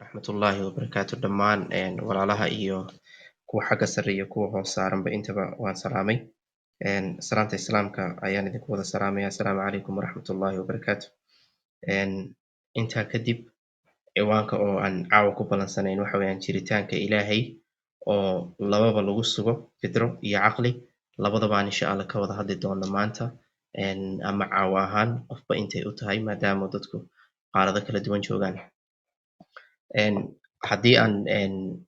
waraxmatullaahi wabarakaatu dhammaan walaalaha iyo kuwa xagga sare iyo kuwa hoos saaranba intaba waan salaamay. Salaanta islaamka ayaan idinku wada salaamaya. Assalaamu calaykum waraxmatullaahi wabarakaatu. Intaa kadib ciwaanka oo aan caawa ku balansanayn waxa weeyaan jiritaanka ilaahay oo lababa lagu sugo fidro iyo caqli, labadabaan insha alla ka wada hadli doona maanta ama caawa ahaan qofba intay u tahay maadaama dadku qaarado kala duwan joogaan. Haddii aan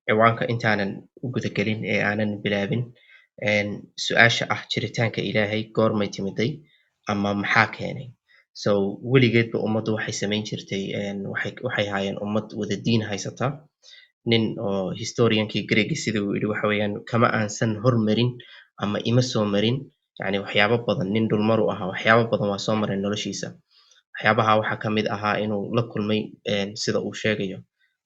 ciwaanka intaanan u gudagelin ee aanan bilaabin su-aasha ah jiritaanka ilaahay goormay timiday ama maxaa keenay. So weligeedba ummaddu waxay samayn jirtay waxay ahaayeen ummad wada diin haysata. Nin oo historiankii Greegi sida uu yidhi waxa weeyaan kama aansan hormarin ama ima soo marin yani waxyaabo badan. Nin dhulmar u ahaa waxyaabo badan waa soo mareen noloshiisa. Waxyaabaha waxaa ka mid ahaa inuu la kulmay sida uu sheegayo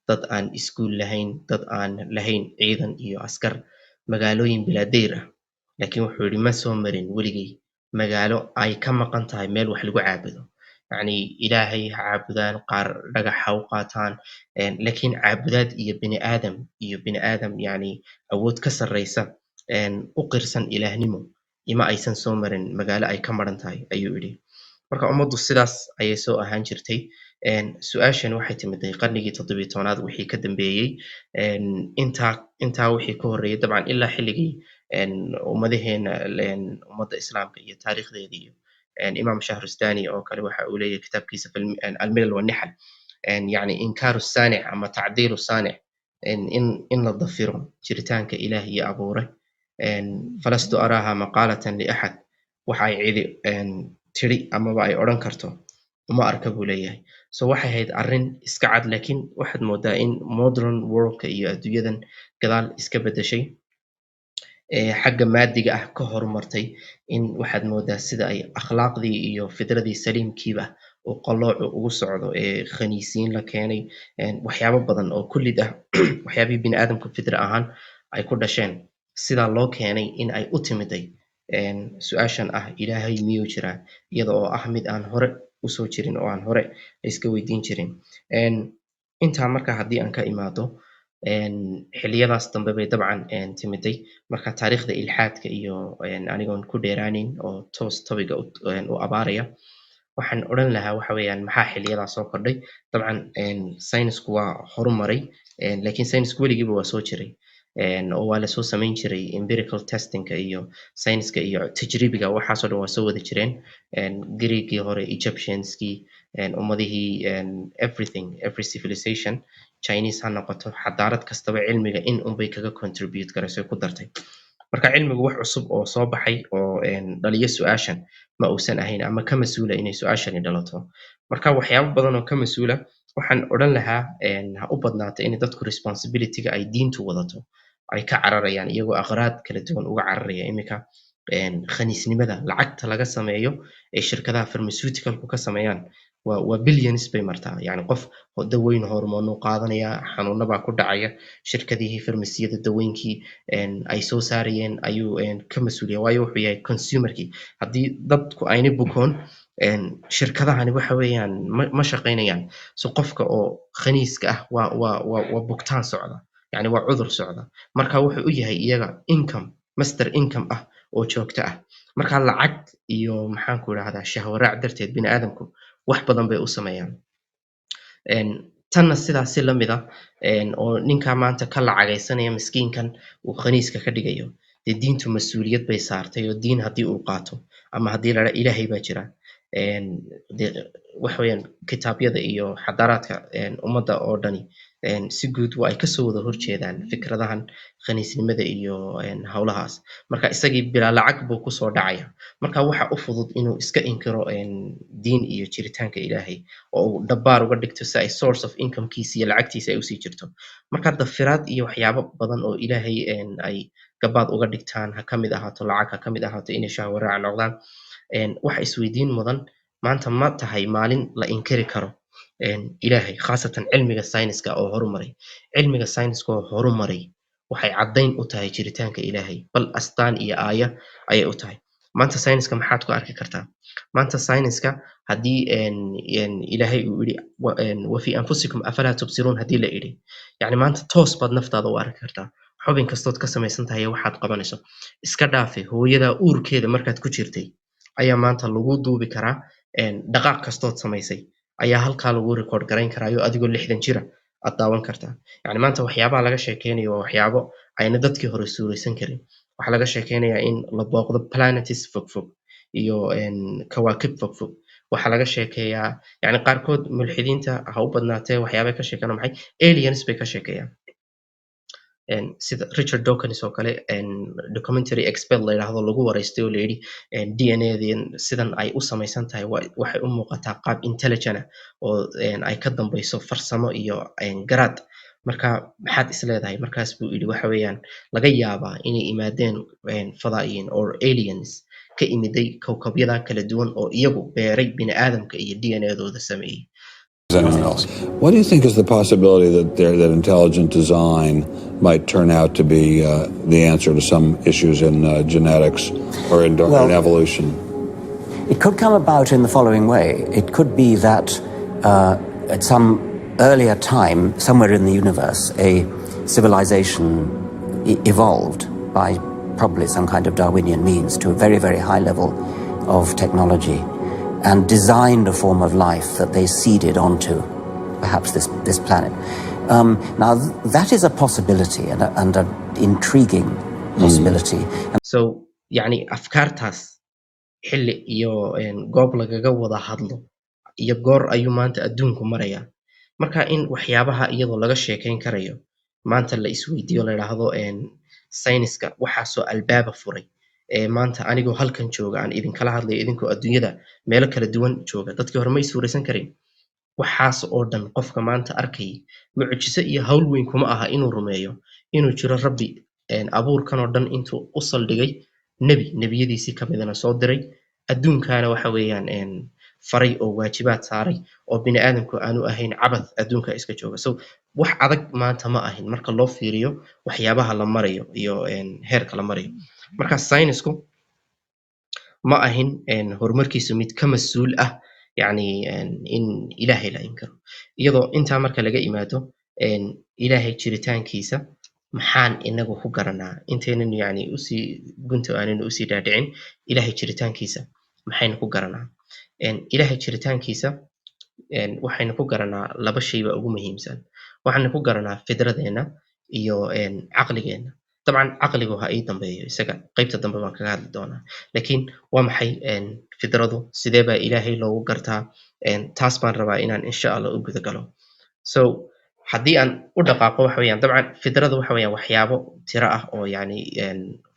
dad aan iskuul lahayn, dad aan lahayn ciidan iyo askar, magaalooyin bilaadeyr ah. Laakiin wuxuu yidhi ma soo marin weligay magaalo ay ka maqan tahay meel wax lagu caabudo. Yani ilaahay ha caabudaan, qaar dhagax ha u qaataan, laakiin caabudaad iyo bini aadam yani awood ka sarreysa u qirsan ilaahnimo ima aysan soo marin magaalo ay ka maran tahay ayuu yidhi. Marka ummaddu sidaas ayay soo ahaan jirtay. Su-aashan waxay timiday qarnigii 17aad wixii ka dambeeyey. Intaa wixii ka horreeyay dabcan ilaa xilligii ummadaheena ummadda islaamka iyo taariikhdeeda iyo imaam shahrustani oo kale waxa uu leeyahay kitaabkiisa almilal wanixal yani inkaaru saanic ama tacdiilu saanic in la dafiro jiritaanka ilaah iyo abuure. falastu araaha maqaalatan liaxad waxa ay cidi tiri amaba ay odhan karto uma arka buu leeyahay. So waxay ahayd arrin iska cad, laakiin waxaad moodaa in modern worldka iyo adduunyadan gadaal iska bedeshay xagga maadiga ah ka horumartay. In waxaad moodaa sida ay akhlaaqdii iyo fidradii saliimkiiba oo qalloocu ugu socdo khaniisiin la keenay waxyaabo badan oo kullid ah waxyaabihii biniaadamku fidra ahaan ay ku dhasheen sidaa loo keenay in ay u timiday su-aashan ah ilaahay miyuu jiraa, iyada oo ah mid aan hore usoo jirin oo aan hore iska weydiin jirin. Intaa marka haddii aan ka imaado xilliyadaas dambe bay dabcan timiday. Marka taariikhda ilxaadka iyo anigoon ku dheeraanin oo toos topiga u abaaraya waxaan odhan lahaa waxa weeyaan maxaa xilliyadaas soo kordhay. Dabcan saynisku waa horumaray, laakiin saynisku weligiiba waa soo jiray oo waa lasoo samayn jiray empirical testingka iyo sayniska iyo tajribiga waxaasoo dhan waa soo wada jireen. Greegii hore, Egyptianskii, ummadihii every civilization, Chinese ha noqoto, xadaarad kastaba cilmiga in unbay kaga contribute garayso ku dartay. Marka cilmigu wax cusub oo soo baxay oo dhaliyo su-aashan ma uusan ahayn ama ka mas-uula inay su-aashani dhalato. Marka waxyaabo badan oo ka mas-uula waxaan odhan lahaa ha u badnaata in dadku responsibilityga ay diintu wadato ay ka cararayaan iyagoo aqraad kala duwan uga cararaya. Iminka khaniisnimada lacagta laga sameeyo ee shirkadaha pharmaceuticalku ka sameeyaan waa billions bay martaa. Yani qof daweyn hormoonu qaadanaya, xanuuna baa ku dhacaya, shirkadihii farmasiyada daweynkii ay soo saarayeen ayuu ka mas-uuliya, waayo wuxuu yahay consumerkii. Haddii dadku ayna bukoon shirkadahani waxa weeyaan ma shaqaynayaan. So qofka oo khaniiska ah waa bugtaan socda, yani waa cudur socda. Marka wuxuu u yahay iyaga income, master income ah oo joogto ah. Marka lacag iyo maxaan ku idhahdaa shahwaraac darteed biniaadamku wax badan bay u sameeyaan. Tanna sidaasi la mid ah oo ninkaa maanta ka lacagaysanaya miskiinkan uu khaniiska ka dhigayo, dee diintu mas-uuliyad bay saartay oo diin haddii uu qaato ama haddii la dhaha ilaahay baa jira waxa weeyaan kitaabyada iyo xadaaraadka ummadda oo dhani si guud waa ay kasoo wada horjeedaan fikradahan khaniisnimada iyo howlahaas. Marka isagii bilaa lacag buu kusoo dhacaya. Marka waxa u fudud inuu iska inkiro diin iyo jiritaanka ilaahay oo uu dhabaar uga dhigto si ay source of incomekiisa iyo lacagtiisa ay usii jirto. Marka dafiraad iyo waxyaabo badan oo ilaahay ay gabaad uga dhigtaan, ha ka mid ahaato lacag, ha ka mid ahaato inay shahwaraac noqdaan. Waxa isweydiin mudan maanta ma tahay maalin la inkiri karo ilaahay, khaasatan cilmiga sayniska oo horumaray. Cilmiga sayniska oo horumaray waxay caddayn u tahay jiritaanka ilaahay, bal astaan iyo aaya ayay u tahay. maanta sayniska maxaad ku arki kartaa maanta sayniska haddii ilaahay uu yidhi wa fi anfusikum afalaa tubsiruun haddii la idhi yacni maanta toos baad naftaada u arki kartaa xubin kastood ka samaysan tahay waxaad qabanayso iska dhaafe hooyadaa uurkeeda markaad ku jirtay ayaa maanta lagu duubi karaa dhaqaaq kastood samaysay ayaa halkaa lagu record garayn karaayo adigoo 60 jira aad daawan kartaa yacni maanta waxyaabaha laga sheekeynayo waa waxyaabo ayna dadkii hore suuraysan karin waxaa laga sheekeynayaa in la booqdo planetis fogfog iyo kawaakib fogfog waxaa laga sheekeeyaa yani qaarkood mulxidiinta ha u badnaatee waxyaabay ka sheekana maxay aliens bay ka sheekeeyaan sida Richard Dawkins oo kale documentary expert la yiraahdo lagu wareystay oo leeyahay DNA-dan sidan ay u samaysan tahay waxay u muuqataa qaab intelligent oo ay ka dambayso farsamo iyo garaad marka maxaad is leedahay markaas buu yidhi waxa weeyaan laga yaabaa inay imaadeen fadaa'iyiin or aliens ka imiday kowkabyada kala duwan oo iyagu beeray bini'aadamka iyo DNA-dooda sameeyey. Anything else. What do you think is the possibility that intelligent design might turn out to be the answer to some issues in genetics or in evolution? It could come about in the following way. It could be that at some earlier time, somewhere in the universe, a civilization evolved by probably some kind of Darwinian means to a very, very high level of technology, and designed a form of life that they seeded onto, perhaps this planet. Now, that is a possibility and an intriguing possibility. So, يعني أفكارتاس حل iyo goob lagaga wada hadlo iyo goor ayuu maanta adduunku maraya marka in waxyaabaha iyadoo laga sheekayn karayo maanta la isweydiiyo la yiraahdo sayniska waxaa soo albaaba furay maanta anigoo halkan jooga aan idinkala hadlayo idinkoo adduunyada meelo kala duwan jooga dadkii hore ma suuraysan karin waxaas oo dhan qofka maanta arkay mucjiso iyo hawl weyn kuma aha inuu rumeeyo inuu jiro rabbi abuurkan oo dhan intuu u saldhigay nebiyadiisii ka midana soo diray adduunkaana waxa weeyaan faray oo waajibaad saaray oo bini'aadamku aanu ahayn cabad adduunka iska jooga so wax adag maanta ma ahin marka loo fiiriyo waxyaabaha la marayo iyo heerka la marayo marka saynisku ma ahin horumarkiisu mid ka mas'uul ah yani in ilaahay la inkaro iyadoo intaa marka laga imaado ilaahay jiritaankiisa maxaan inagu ku garanaa intaynan yani usii gunta aanan usii dhaadhicin ilaahay jiritaankiisa maxaynu ku garanaa ilaahay jiritaankiisa waxaynu ku garanaa laba shayba ugu muhiimsan waxaanu ku garanaa fidradeena iyo caqligeena طبعا caqligu ha ii dambeeyo isaga qaybta dambe baan kaga hadli doonaa laakiin waa maxay fidradu sidee baa ilaahay loogu gartaa taas baan rabaa inaan insha Allah u guda galo so haddii aan u dhaqaaqo waxa weeyaan dabcan fidradu waxa weeyaan waxyaabo tiro ah oo yani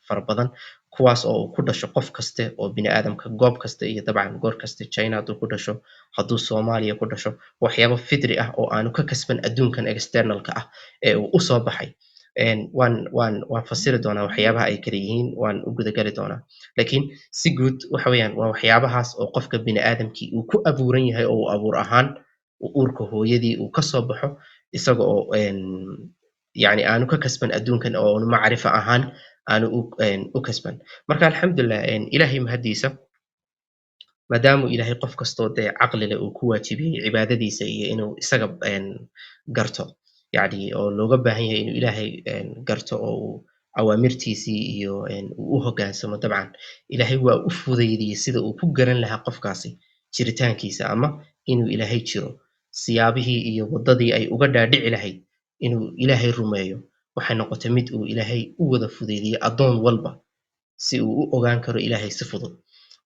fara badan kuwaas oo ku dhasho qof kaste oo bini'aadamka goob kaste iyo dabcan goor kaste China hadduu ku dhasho hadduu Soomaaliya ku dhasho waxyaabo fidri ah oo aanu ka kasban adduunkan externalka ah ee uu u soo baxay waan fasiri doonaa waxyaabaha ay kala yihiin waan u guda gali doonaa laakiin si guud waxa weeyaan waa waxyaabahaas oo qofka bini'aadamkii uu ku abuuran yahay oo uu abuur ahaan uurka hooyadii uu ka soo baxo isaga oo yani aanu ka kasban adduunkan oo macrifo ahaan aanu u kasban marka alxamdulillah ilaahay mahadiisa maadaama ilaahay qof kastoo dee caqli leh uu ku waajibiyey cibaadadiisa iyo inuu isaga garto يعني oo looga baahan yahay inuu ilaahay garto oo uu awaamirtiisii iyo uu u hoggaansamo dabcan ilaahay waa u fudaydiyey sida uu ku garan lahaa qofkaasi jiritaankiisa ama inuu ilaahay jiro siyaabihii iyo waddadii ay uga dhaadhici lahayd inuu ilaahay rumeeyo waxay noqotay mid uu ilaahay u wada fudaydiyey addoon walba si uu u ogaan karo ilaahay si fudud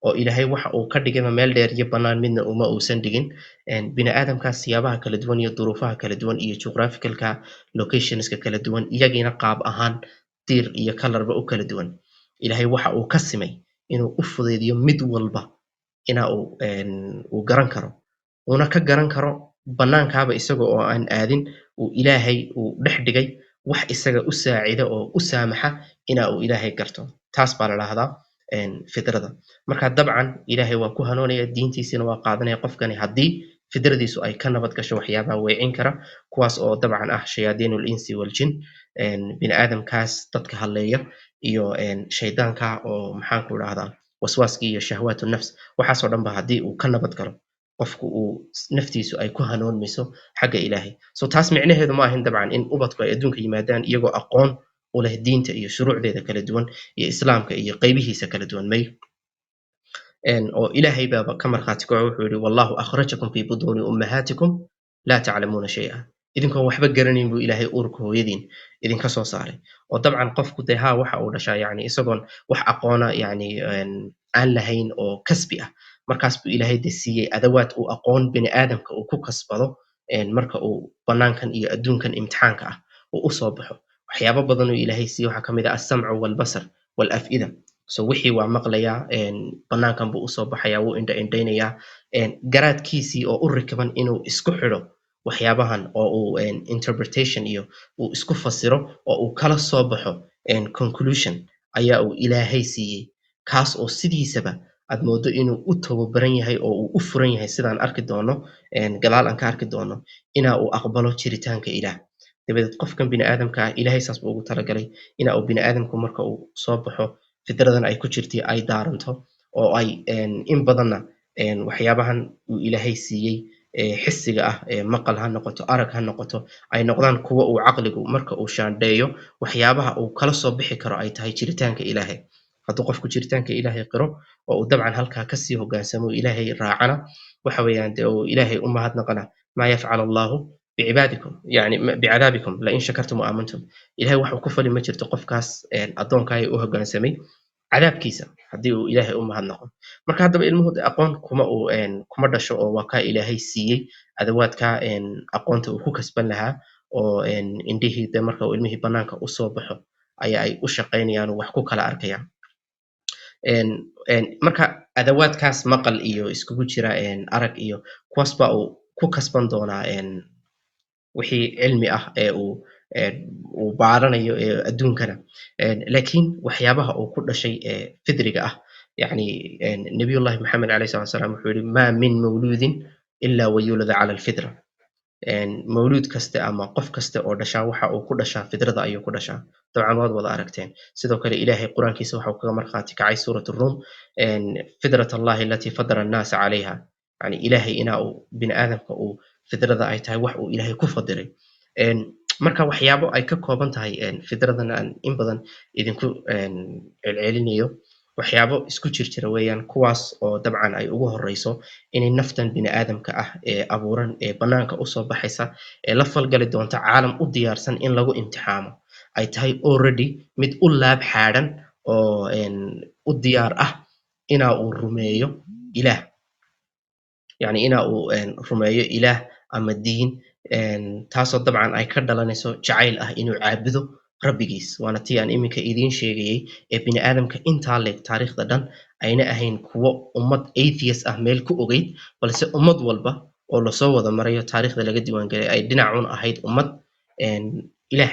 oo ilaahay waxa uu ka dhigay meel dheer iyo bannaan midna uma uusan dhigin bini'aadamkaas siyaabaha kala duwan iyo duruufaha kala duwan iyo geographicalka locationska kala duwan iyagiina qaab ahaan tiir iyo kalarba u kala duwan ilaahay waxa uu ka simay inuu u fudaydiyo mid walba ina uu garan karo una ka garan karo bannaankaaba isaga oo aan aadin uu ilaahay uu dhex dhigay wax isaga u saacida oo u saamaxa ina uu ilaahay garto taas baa la dhahdaa fidrada marka dabcan ilaahay waa ku hanuunaya diintiisina waa qaadanaya qofkani haddii fidradiisu ay ka nabad gasho waxyaabaha weecin kara kuwaas oo dabcan ah shayaadiinul insi wal jin bini'aadamkaas dadka hadleeya iyo shaydaanka oo maxaan ku dhahdaa waswaaskii iyo shahwaatu nafs waxaasoo dhan ba haddii uu ka nabad galo qofku uu naftiisu ay ku hanoonmayso xagga ilaahay. So taas micnaheedu ma ahin dabcan in ubadku ay adduunka yimaadaan iyagoo aqoon u leh diinta iyo shuruucdeeda kala duwan iyo islaamka iyo qaybihiisa kala duwan may oo ilaahay baaba ka markhaati kaco wuxuu yidhi wallahu akhrajakum fi buduuni ummahaatikum laa taclamuuna shay-a idinkoon waxba garanayn buu ilaahay uurka hooyadiin idinka soo saaray oo dabcan qofku dee haa waxa uu dhashaa yani isagoon wax aqoona yani aan lahayn oo kasbi ah markaas buu ilaahay de siiyey adawaad uu aqoon bini aadamka uu ku kasbado marka uu banaankan iyo adduunkan imtixaanka ah uu usoo baxo waxyaabo badan oo ilaahay siiye waxaa kamid ah alsamcu walbasar walaf'ida so wixii waa maqlayaa banaankan buu usoo baxayaa wuu indhaynayaa garaadkiisii oo u rikaban inuu isku xidho waxyaabahan oo uu interpretation iyo uu isku fasiro oo uu kala soo baxo conclusion ayaa uu ilaahay siiyey kaas oo sidiisaba aad moodo inuu u tababaran yahay oo uu u furan yahay sidaan arki doono gadaal aan ka arki doono inaa uu aqbalo jiritaanka ilaah dabadeed qofkan biniaadamka ah ilaahay saas buu ugu talagalay inaa uu biniaadamku marka uu soo baxo fidradan ay ku jirtay ay daaranto oo ay in badanna waxyaabahan uu ilaahay siiyey xisiga ah maqal ha noqoto arag ha noqoto ay noqdaan kuwa uu caqligu marka uu shaandheeyo waxyaabaha uu kala soo bixi karo ay tahay jiritaanka ilaahay hadduu qofku jiritaanka ilaahay qiro oo uu dabcan halkaa kasii hogaansamo ilaahay raacana waxa weeyaan dee uu ilaahay u mahadnaqana maa yafcal allahu bicibaadikum yani bicadaabikum lain shakartum wa aamantum ilahay waxuu ku fali ma jirto qofkaas addoonkaaya u hogaansamay cadaabkiisa haddii uu ilaahay u mahadnaqo marka haddaba ilmuhu aqoon kuma dhasho oo waa kaa ilaahay siiyey adawaadka aqoonta uu ku kasban lahaa oo indhihii de marka uu ilmihii banaanka usoo baxo ayaa ay u shaqaynayaan oo wax ku kala arkayaan marka adawaadkaas maqal iyo iskugu jira arag iyo kuwaas baa uu ku kasban doonaa wixii cilmi ah ee uu baaranayo adduunkana laakiin waxyaabaha uu ku dhashay fidriga ah yani nabiyullahi maxamed alayh salat salam wuxuu yihi ma min mawluudin ila wayulada cala alfitra mawluud kaste ama qof kaste oo dhashaa waxa uu ku dhashaa fidrada ayuu ku dhashaa dabcan waad wada aragteen sidoo kale ilaahay qur-aankiisa waxau kaga markhaati kacay suurat rum fidrat allahi alatii fadara annaasa calayha yani ilaahay inaa uu bini aadamka uu fidrada ay tahay wax uu ilaahay ku fadiray marka waxyaabo ay ka kooban tahay fidradan aan in badan idinku celcelinayo waxyaabo isku jirjira weeyaan kuwaas oo dabcan ay ugu horeyso inay naftan bini aadamka ah ee abuuran ee banaanka usoo baxaysa ee la falgali doonta caalam u diyaarsan in lagu imtixaamo ay tahay already mid u laab xaadhan oo u diyaar ah inaa uu rumeeyo ilaah yani inaa uu rumeeyo ilaah ama diin taasoo dabcan ay ka dhalanayso jacayl ah inuu caabudo rabbigiis waana tii aan iminka idiin sheegayey ee bini aadamka intaa leeg taariikhda dhan ayna ahayn kuwo ummad atheist ah meel ku ogeyd balse ummad walba oo lasoo wada marayo taariikhda laga diiwaangelay ay dhinacun ahayd ummad ilaah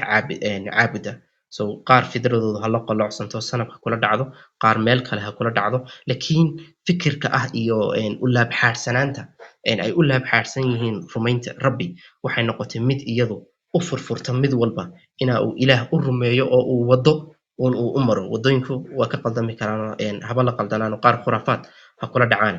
caabuda so qaar fidradooda ha la qoloocsanto sanabka kula dhacdo qaar meel kale ha kula dhacdo laakiin fikirka ah iyo u laabxaadsanaanta ay u laabxaadsan yihiin rumaynta rabbi waxay noqotay mid iyadu u furfurta mid walba inaa uu ilaah u rumeeyo oo uu wado uu u maro wadooyinku waa ka qaldami karaan haba la qaldanaan qaar khuraafaad ha kula dhacaan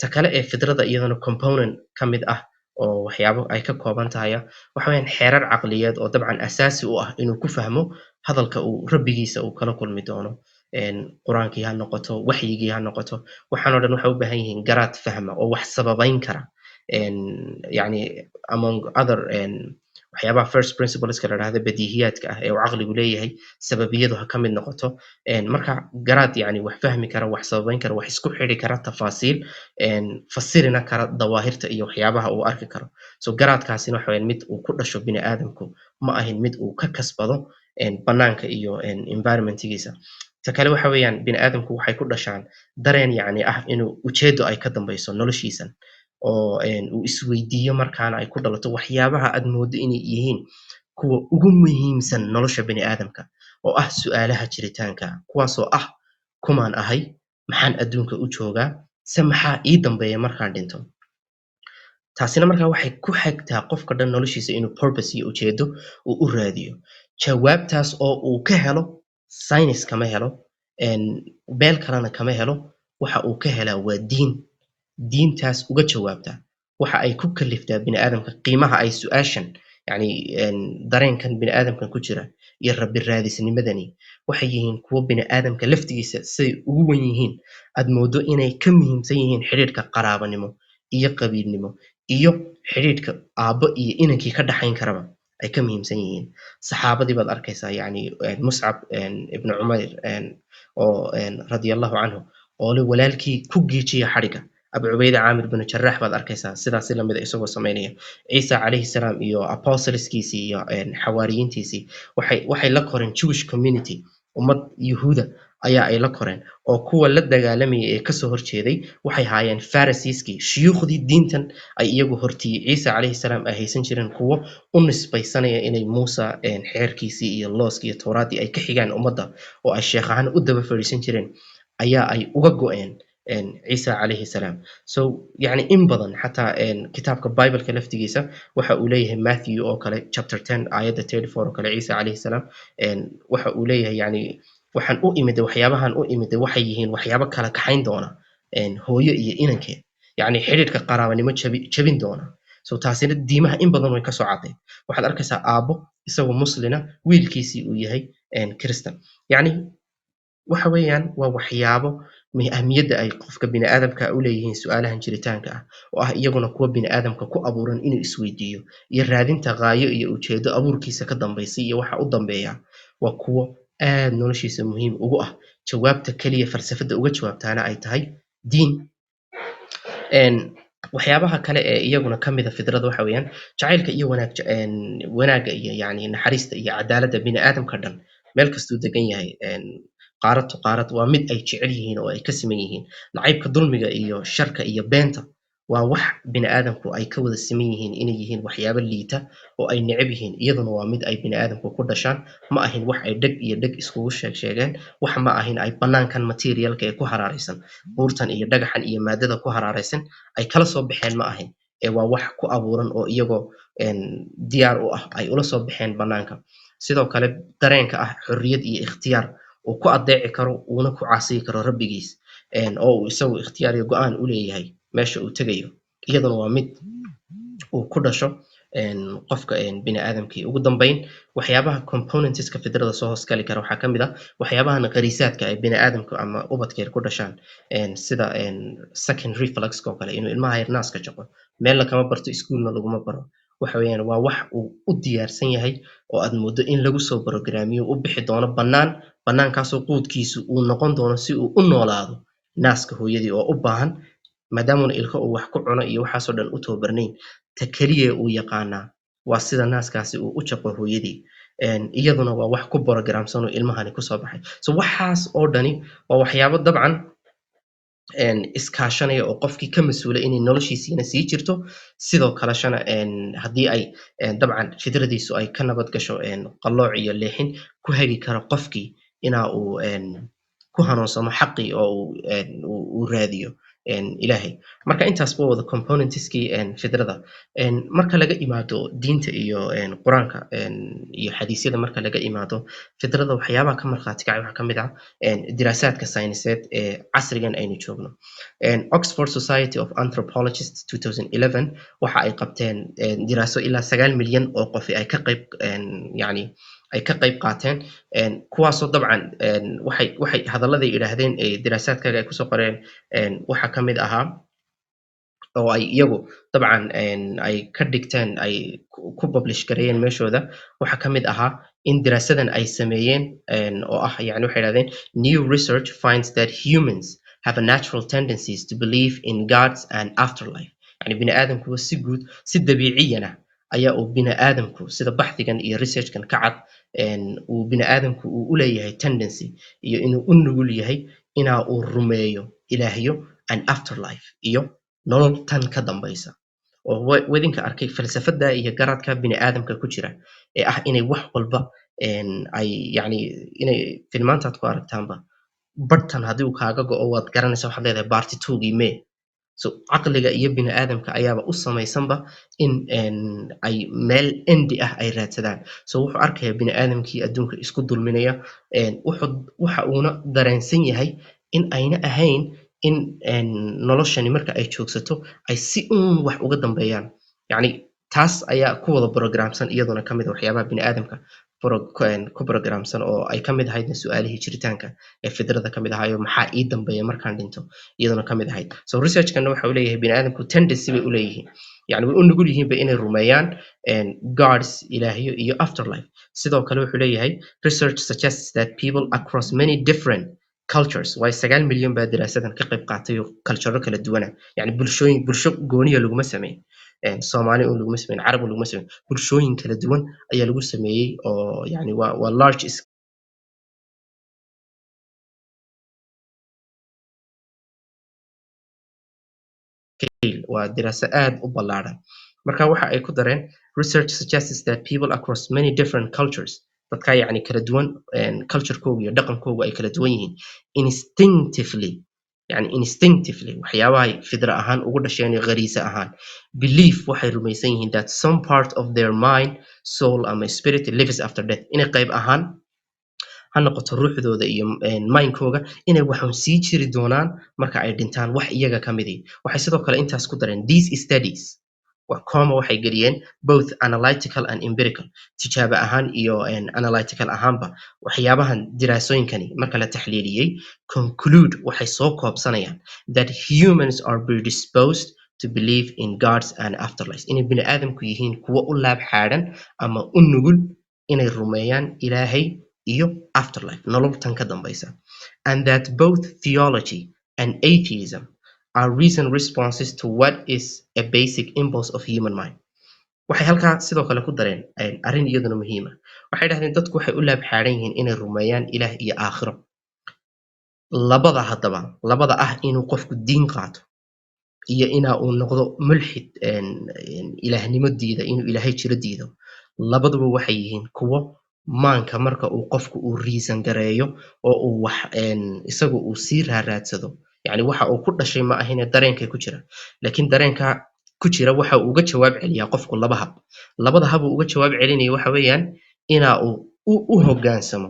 ta kale ee fidrada iyadana component ka mid ah oo waxyaabo ay ka kooban tahay waxa weyaan xeerar caqliyeed oo dabcan asaasi u ah inuu ku fahmo hadalka uu rabbigiisa uu kala kulmi doono qur-aankii ha noqoto waxyigii ha noqoto waxaanoo dhan waxay u baahan yihiin garaad fahma oo wax sababayn kara yani among other waxyaabaha first principleska la dhahda badiihiyaadka ah ee uu caqligu leeyahay sababiyadu ha ka mid noqoto marka garaad yani wax fahmi kara wax sababayn kara wax isku xidi kara tafaasiil fasirina kara dawaahirta iyo waxyaabaha uu arki karo so garaadkaasina waxa weyaan mid uu ku dhasho bini aadamku ma ahin mid uu ka kasbado banaanka iyo environmentigiisa ta kale waxa weeyaan bini aadamku waxay ku dhashaan dareen yani ah inuu ujeedo ay ka dambayso noloshiisan oo uu isweydiiyo markaana ay ku dhalato waxyaabaha aad moodo inay yihiin kuwa ugu muhiimsan nolosha bini aadamka oo ah su-aalaha jiritaanka kuwaasoo ah kumaan ahay maxaan adduunka u joogaa se maxaa ii dambeeya markaan dhinto taasina markaa waxay ku xigtaa qofka dhan noloshiisa inuu purpose iyo ujeedo uu u raadiyo jawaabtaas oo uu ka helo science kama helo beel kalena kama helo, waxa uu ka helaa waa diintaas uga jawaabta waxa ay ku kaliftaa bini'aadamka qiimaha ay su'aashan yani dareenkan bini'aadamkan ku jira iyo rabbi raadisnimadani waxay yihiin kuwo bini'aadamka laftigiisa siday ugu wan yihiin aad moodo inay ka muhiimsan yihiin xidhiidhka qaraabanimo iyo qabiilnimo iyo xidhiidhka aabbo iyo inankii ka dhaxayn karaba ay ka muhiimsan yihiin saxaabadii baad arkaysaa yani muscab ibnu cumayr oo radiallahu canhu oo le walaalkii ku giijiya xadhiga abu cubayda caamir binu jaraax baad arkaysaa sidaasi lamid a isagoo samaynaya ciisa calayhi salaam iyo apostleskiisii iyo xawaariyiintiisii waxay la koreen jewish community ummad yuhuuda ayaa ay la koreen oo kuwa la dagaalamayay ee kasoo horjeeday waxay haayeen farisiiskii shuyuukhdii diintan ay iyagu hortiyey ciisa calayhi salaam ay haysan jireen kuwo u nisbaysanaya inay muusa xeerkiisii iyo looskii iyo towraaddii ay ka xigaan ummadda oo ay sheekh ahaan u daba fadhiisan jireen ayaa ay uga go'een ciisa calayhi salaam so yani in badan xataa kitaabka bibleka laftigiisa waxa uu leeyahay matthew oo kale chapter 10 aayadda 34 oo kale ciisa calayhi salaam waxa uu leeyahay yani waxaan u imiday waxyaabahan u imiday waxay yihiin waxyaabo kala kaxayn doona hooyo iyo inankeed yani xidhiidhka qaraabanimo jabin doona so taasina diimaha in badan way kasoo cadday waxaad arkaysaa aabbo isagoo muslina wiilkiisii uu yahay kristan yani waxa weeyaan waa waxyaabo ahmiyadda ay qofka bini'aadamka u leeyihiin su'aalahan jiritaanka ah oo ah iyaguna kuwa bini'aadamka ku abuuran inuu isweydiiyo iyo raadinta qaayo iyo ujeedo abuurkiisa ka dambaysay iyo waxa u dambeeya waa kuwo aad noloshiisa muhiim ugu ah jawaabta keliya falsafadda uga jawaabtaana ay tahay diin waxyaabaha kale ee iyaguna ka mida fidrada waxa weeyaan jacaylka iyo wanaagga iyo yani naxariista iyo cadaaladda bini'aadamka dhan meel kastuu degan yahay qaarad to qaarad waa mid ay jecel yihiin oo ay ka siman yihiin nacaybka dulmiga iyo sharka iyo beenta waa wax bini'aadamku ay ka wada siman yihiin inay yihiin waxyaabo liita oo ay necab yihiin iyaduna waa mid ay bini'aadamku ku dhashaan ma ahin wax ay dheg iyo dheg iskugu sheegeen wax ma ahin ay banaankan materialka ee ku haraaraysan buurtan iyo dhagaxan iyo maadada ku haraaraysan ay kala soo baxeen ma ahin ee waa wax ku abuuran oo iyagoo diyaar u ah ay ula soo baxeen banaanka sidoo kale dareenka ah xorriyad iyo ikhtiyaar uu ku adeeci karo uuna ku caasiyi karo rabbigiis oo uu isagu ikhtiyaar iyo go'aan u leeyahay meesha uu tegayo iyaduna waa mid uu ku dhasho qofka bini'aadamkii ugu dambayn waxyaabaha componentska fidrada soo hoosgali kara waxaa ka mid ah waxyaabahan qariisaadka ay bini'aadamku ama ubadkeer ku dhashaan sida second reflux oo kale inuu ilmaha yar naaska jaqo meelna kama barto iskuulna laguma baro waxa weeyaan waa wax uu u diyaarsan yahay oo aad moodo in lagu soo programmiyo u bixi doono banaankaasoo quudkiisu uu noqon doono si uu u noolaado naaska hooyadii oo u baahan maadaamuna ilka uu wax ku cuno iyo waxaasoo dhan u tababarnayn ta keliya uu yaqaanaa waa sida naaskaasi uu u jaqo hooyadii iyaduna waa wax ku borogramsan oo ilmahani kusoo baxay so waxaas oo dhani waa waxyaabo dabcan iskaashanaya oo qofkii ka mas-uulay inay noloshiisiina sii jirto sidoo kaleshana haddii ay dabcan fidradiisu ay ka nabad gasho qallooc iyo leexin ku hagi karo qofkii inaa uu ku hanuunsamo xaqii oo uu raadiyo ilaahay marka intaas waa wada componentskii fidrada marka laga imaado diinta iyo qur-aanka iyo xadiisyada marka laga imaado fidrada waxyaabaha ka markhaati kacay waxaa ka mid ah diraasaadka sayniseed ee casrigan aynu joogno Oxford Society of Anthropologists 2011 waxa ay qabteen diraaso ilaa 9 milyan oo qofi ay ka qayb yani ay ka qayb qaateen kuwaasoo dabcan waxay hadalladay idhaahdeen diraasaadkaaga ay kusoo qoreen waxaa ka mid ahaa oo ay iyagu dabcan ay ka dhigteen ay ku publish gareeyeen meeshooda waxaa ka mid ahaa in diraasadan ay sameeyeen oo ah yani waxay idhahdeen new research finds that humans have a natural tendencies to believe in gods and afterlife yani bini'aadamkuwa si guud si dabiiciyana ayaa uu bini'aadamku sida baxdigan iyo researchkan ka cad uu bini'aadamku uu u leeyahay tendency iyo inuu u nugul yahay inaa uu rumeeyo ilaahyo and afterlife iyo nolol tan ka dambaysa oo wadinka arkay falsafada iyo garadka bini'aadamka ku jira ee ah inay wax walba ay yani inay filmaantaad ku aragtaanba bartan haddii uu kaaga go'o waad garanaysa waxaad leedahay barti 2gii mee so caqliga iyo bini aadamka ayaaba u samaysanba in ay meel endi ah ay raadsadaan. So wuxuu arkaya bini aadamkii adduunka isku dulminaya, waxa uuna dareensan yahay in ayna ahayn in noloshani marka ay joogsato ay si uun wax uga dambeeyaan. Yacni taas ayaa ku wada programsan iyaduna ka mid ah waxyaabaha bini aadamka ku programsan, oo ay ka mid ahayd su'aalihii jiritaanka ee fidrada ka mid ahaayo maxaa ii dambeeya markaan dhinto iyaduna ka mid ahayd. So researchkana waxa uu leeyahay bini aadamku tendency bay u leeyihiin, yani way u nugul yihiinba inay rumeeyaan gods, ilaahyo iyo afterlife. Sidoo kale wuxuu leeyahay research suggests that people across many different cultures, way 9 milyan baa diraasadan ka qayb qaatay oo culture kala duwana, yani bulsho gooniya laguma sameyn, Soomaali oo laguma sameyn, Carab oo laguma sameyn, bulshooyin kala duwan ayaa lagu sameeyey oo yani waa large scale, waa diraaso aad u ballaaran. Marka waxa ay ku dareen research suggests that people across many different cultures, dadka yani kala duwan, culturekooga iyo dhaqankooga ay kala duwan yihiin, instinctively waxyaabahay fidra ahaan ugu dhasheen iyo ghariisa ahaan, belief waxay rumaysan yihiin that some part of their mind, soul ama spirit lives after death, inay qayb ahaan ha noqoto ruuxdooda iyo mindkooga inay waxun sii jiri doonaan marka ay dhintaan wax iyaga ka midii. Waxay sidoo kale intaas ku dareen these studies waxay geliyeen both analytical and empirical, tijaabo ahaan iyo analytical ahaanba. Waxyaabahan diraasooyinkani marka la taxliiliyey conclude waxay soo koobsanayaan that humans are predisposed to believe in gods and afterlife, inay bini aadamku yihiin kuwo u laab xaadhan ama u nugul inay rumeeyaan ilaahay iyo afterlife, nololtan ka dambaysa, and that both theology and atheism are reason responses to what is a basic impulse of human mind. Waxay halkaa sidoo kale ku dareen arrin iyaduna muhiima. Waxay dhahdeen dadku waxay u laab xaaran yihiin inay rumeeyaan ilaah iyo aakhiro. Labada ah inuu qofku diin qaato iyo uu noqdo mulxid, ilaahnimo diida, inuu ilaahay jiro diido, labaduba waxay yihiin kuwo maanka marka uu qofku uu reason gareeyo oo uu wax isagu uu sii raadsado, yani waxa uu ku dhashay ma ahine dareenka ku jira, laakiin dareenka ku jira waxa uu uga jawaab celiyaa qofku laba hab. Labada hab uu uga jawaab celinaya waxa weeyaan uu u hoggaansamo,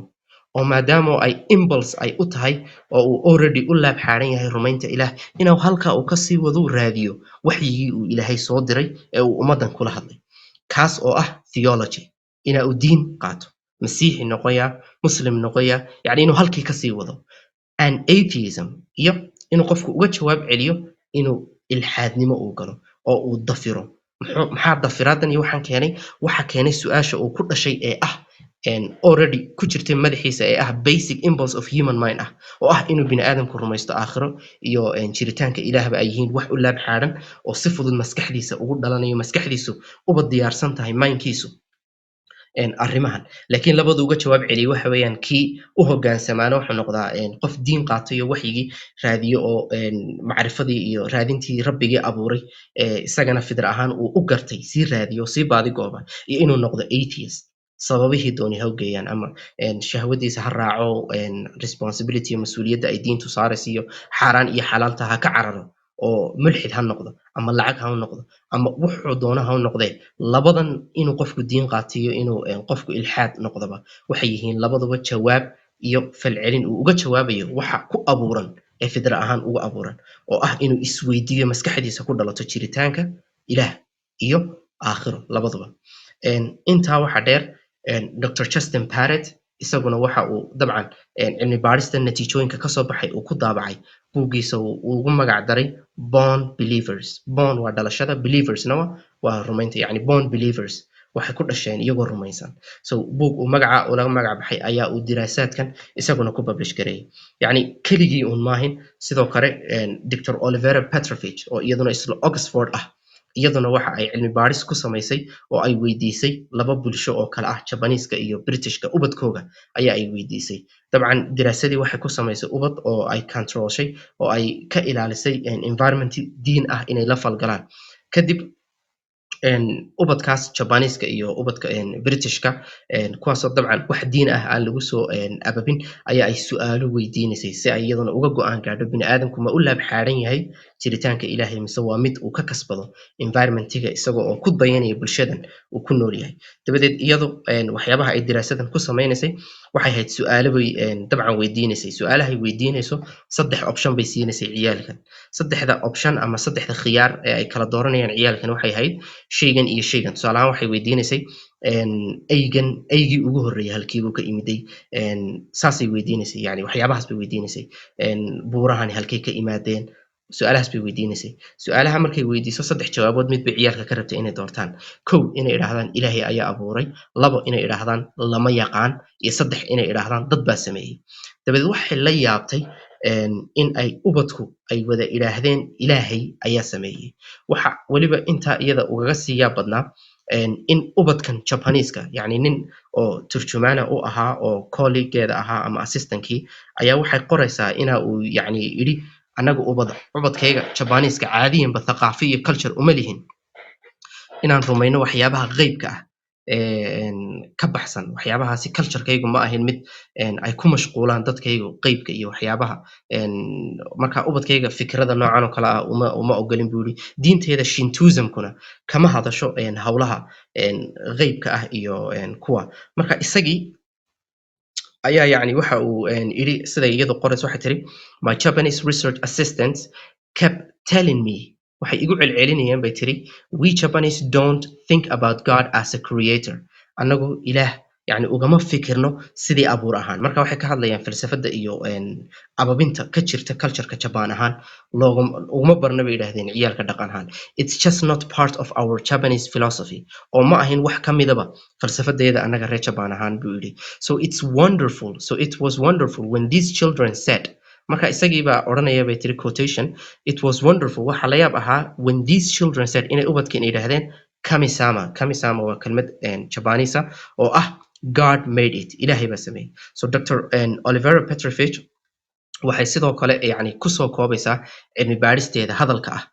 oo maadaama ay impulse ay u tahay oo uu already u laab xaaran yahay rumaynta ilaah, inuu halka uu kasii wadu raadiyo waxyigii uu ilaahay soo diray ee uu ummadan kula hadlay, kaas oo ah theology, uu diin qaato, masiixi noqoya, muslim noqoya, yani inuu halkii kasii wado. And atheism, iyo inuu qofku uga jawaab celiyo inuu ilxaadnimo uu galo oo uu dafiro. Maxaa dafiraadan iyo waxaan keenay? Waxa keenay su-aasha uu ku dhashay ee ah already ku jirtay madaxiisa ee ah basic impulse of human mind ah, oo ah inuu bini aadamku rumaysto aakhiro iyo jiritaanka ilaahba ay yihiin wax u laab xaaran oo si fudud maskaxdiisa ugu dhalanayo, maskaxdiisu uba diyaarsan tahay mindkiisu arrimahan. Laakiin labadu uga jawaab celiyay waxa weeyaan kii u hoggaansamaana wuxuu noqdaa qof diin qaato iyo waxyigii raadiyo oo macrifadii iyo raadintii rabbigii abuuray isagana fidra ahaan uu u gartay sii raadiyo sii baadigooba, iyo inuu noqdo atheist, sababihii dooni ha u geeyaan, ama shahwadiisa ha raaco, responsibility iyo mas-uuliyadda ay diintu saaraysa iyo xaaraan iyo xalaalta ha ka cararo oo mulxid ha noqdo ama lacag ha u noqdo ama wuxuu doono ha u noqdee. Labadan inuu qofku diin qaatiyo inuu qofku ilxaad noqdoba waxay yihiin labaduba jawaab iyo falcelin uu uga jawaabayo waxa ku abuuran ee fidra ahaan uga abuuran, oo ah inuu isweydiiyo, maskaxdiisa ku dhalato jiritaanka ilaah iyo aakhiro labaduba. Intaa waxa dheer Dr. Justin Parrett isaguna waxa uu dabcan cilmi baarista natiijooyinka kasoo baxay uu ku daabacay buuggiisa uu ugu magac daray Born Believers. Born waa dhalashada, believersna waa rumaynta, yani born believers waxay ku dhasheen iyagoo rumaysan. So buug uu magaca ulaga magac baxay ayaa uu diraasaadkan isaguna ku publish gareeyay. Yani keligii uun maahin, sidoo kale Dr. Olivera Petrovich oo iyaduna isla Oxford ah, iyaduna waxa ay cilmi baaris ku samaysay oo ay weydiisay laba bulsho oo kale ah, Jabaniiska iyo Britishka, ubadkooga ayaa ay weydiisay. Dabcan diraasadii waxay ku samaysay ubad oo ay controlshay oo ay ka ilaalisay environment diin ah inay la falgalaan. Kadib ubadkaas Jabaniiska iyo ubadka Britishka, kuwaasoo dabcan wax diin ah aan lagu soo ababin, ayaa ay su'aalo weydiinaysay si ay iyaduna uga go'aan gaadho bini aadamku ma u laab xaaran yahay jiritaanka ilaahay mise waa mid uu ka kasbado environmentiga isagoo oo ku dayanaya bulshadan uu ku nool yahay dabadeed iyadu waxyaabaha ay diraasadan ku samaynaysay waxay ahayd su'aalo bay dabcan weydiinaysay su'aalahay weydiinayso 3 option bay siinaysay ciyaalkan 3da option ama 3da khiyaar ee ay kala dooranayaan ciyaalkan waxay ahayd shaygan iyo shaygan tusaale ahaan waxay weydiinaysay aygii ugu horreeyay halkiibuu ka imiday saasay weydiinaysay yani waxyaabahaas bay weydiinaysay buurahani halkay ka imaadeen su'aalahaas bay weydiinaysay su'aalaha markay weydiiso 3 jawaabood mid bay ciyaalka ka rabtay inay doortaan kow inay idhaahdaan ilaahay ayaa abuuray 2 inay idhaahdaan lama yaqaan iyo 3 inay idhaahdaan dad baa sameeyey dabadeed waxay la yaabtay in ay ubadku ay wada idhaahdeen ilaahay ayaa sameeyey waxa weliba intaa iyada ugaga siiyaa badnaa in ubadkan Japanese-ka yani nin oo turjumaana u ahaa oo colleague-geeda ahaa ama assistantkii ayaa waxay qoraysaa ina uu yani yidhi anagu ubadkayga Japanese-ka caadiyanba thaqaafi iyo culture uma lihin inaan rumayno waxyaabaha qeybka ah ka baxsan waxyaabahaasi culture-kaygu ma ahin mid ay ku mashquulaan dadkaygu qeybka iyo waxyaabaha marka ubadkayga fikrada noocan oo kale ah uma ogolin buu yidhi diinteeda Shintoism-kuna kama hadasho hawlaha qeybka ah iyo kuwa marka isagii ayaa yani waxa uu yidhi siday iyadu qorayso waxay tiri my Japanese research assistants kept telling me waxay igu celcelinayaan bay tiri we Japanese don't think about God as a creator anagu ilaah yani ugama fikirno sidii abuur ahaan marka waxay ka hadlayaan falsafada iyo ababinta ka jirta culture-ka Japan ahaan uguma barna bay yidhaahdeen ciyaalka dhaqan ahaan it's just not part of our Japanese philosophy oo ma ahin wax ka midaba falsafadeeda anaga reer Japan ahaan buu yidhi so it was wonderful when these children said marka isagii baa odhanaya bay tiri quotation it was wonderful waxa la yaab ahaa when these children said inay ubadkeen yidhaahdeen kamisama waa kelmad Japanese oo ah God made it ilaahay baa sameeyey so Dr. Olivera Petrovich waxay sidoo kale yani kusoo koobaysaa cilmi baadhisteeda hadalka ah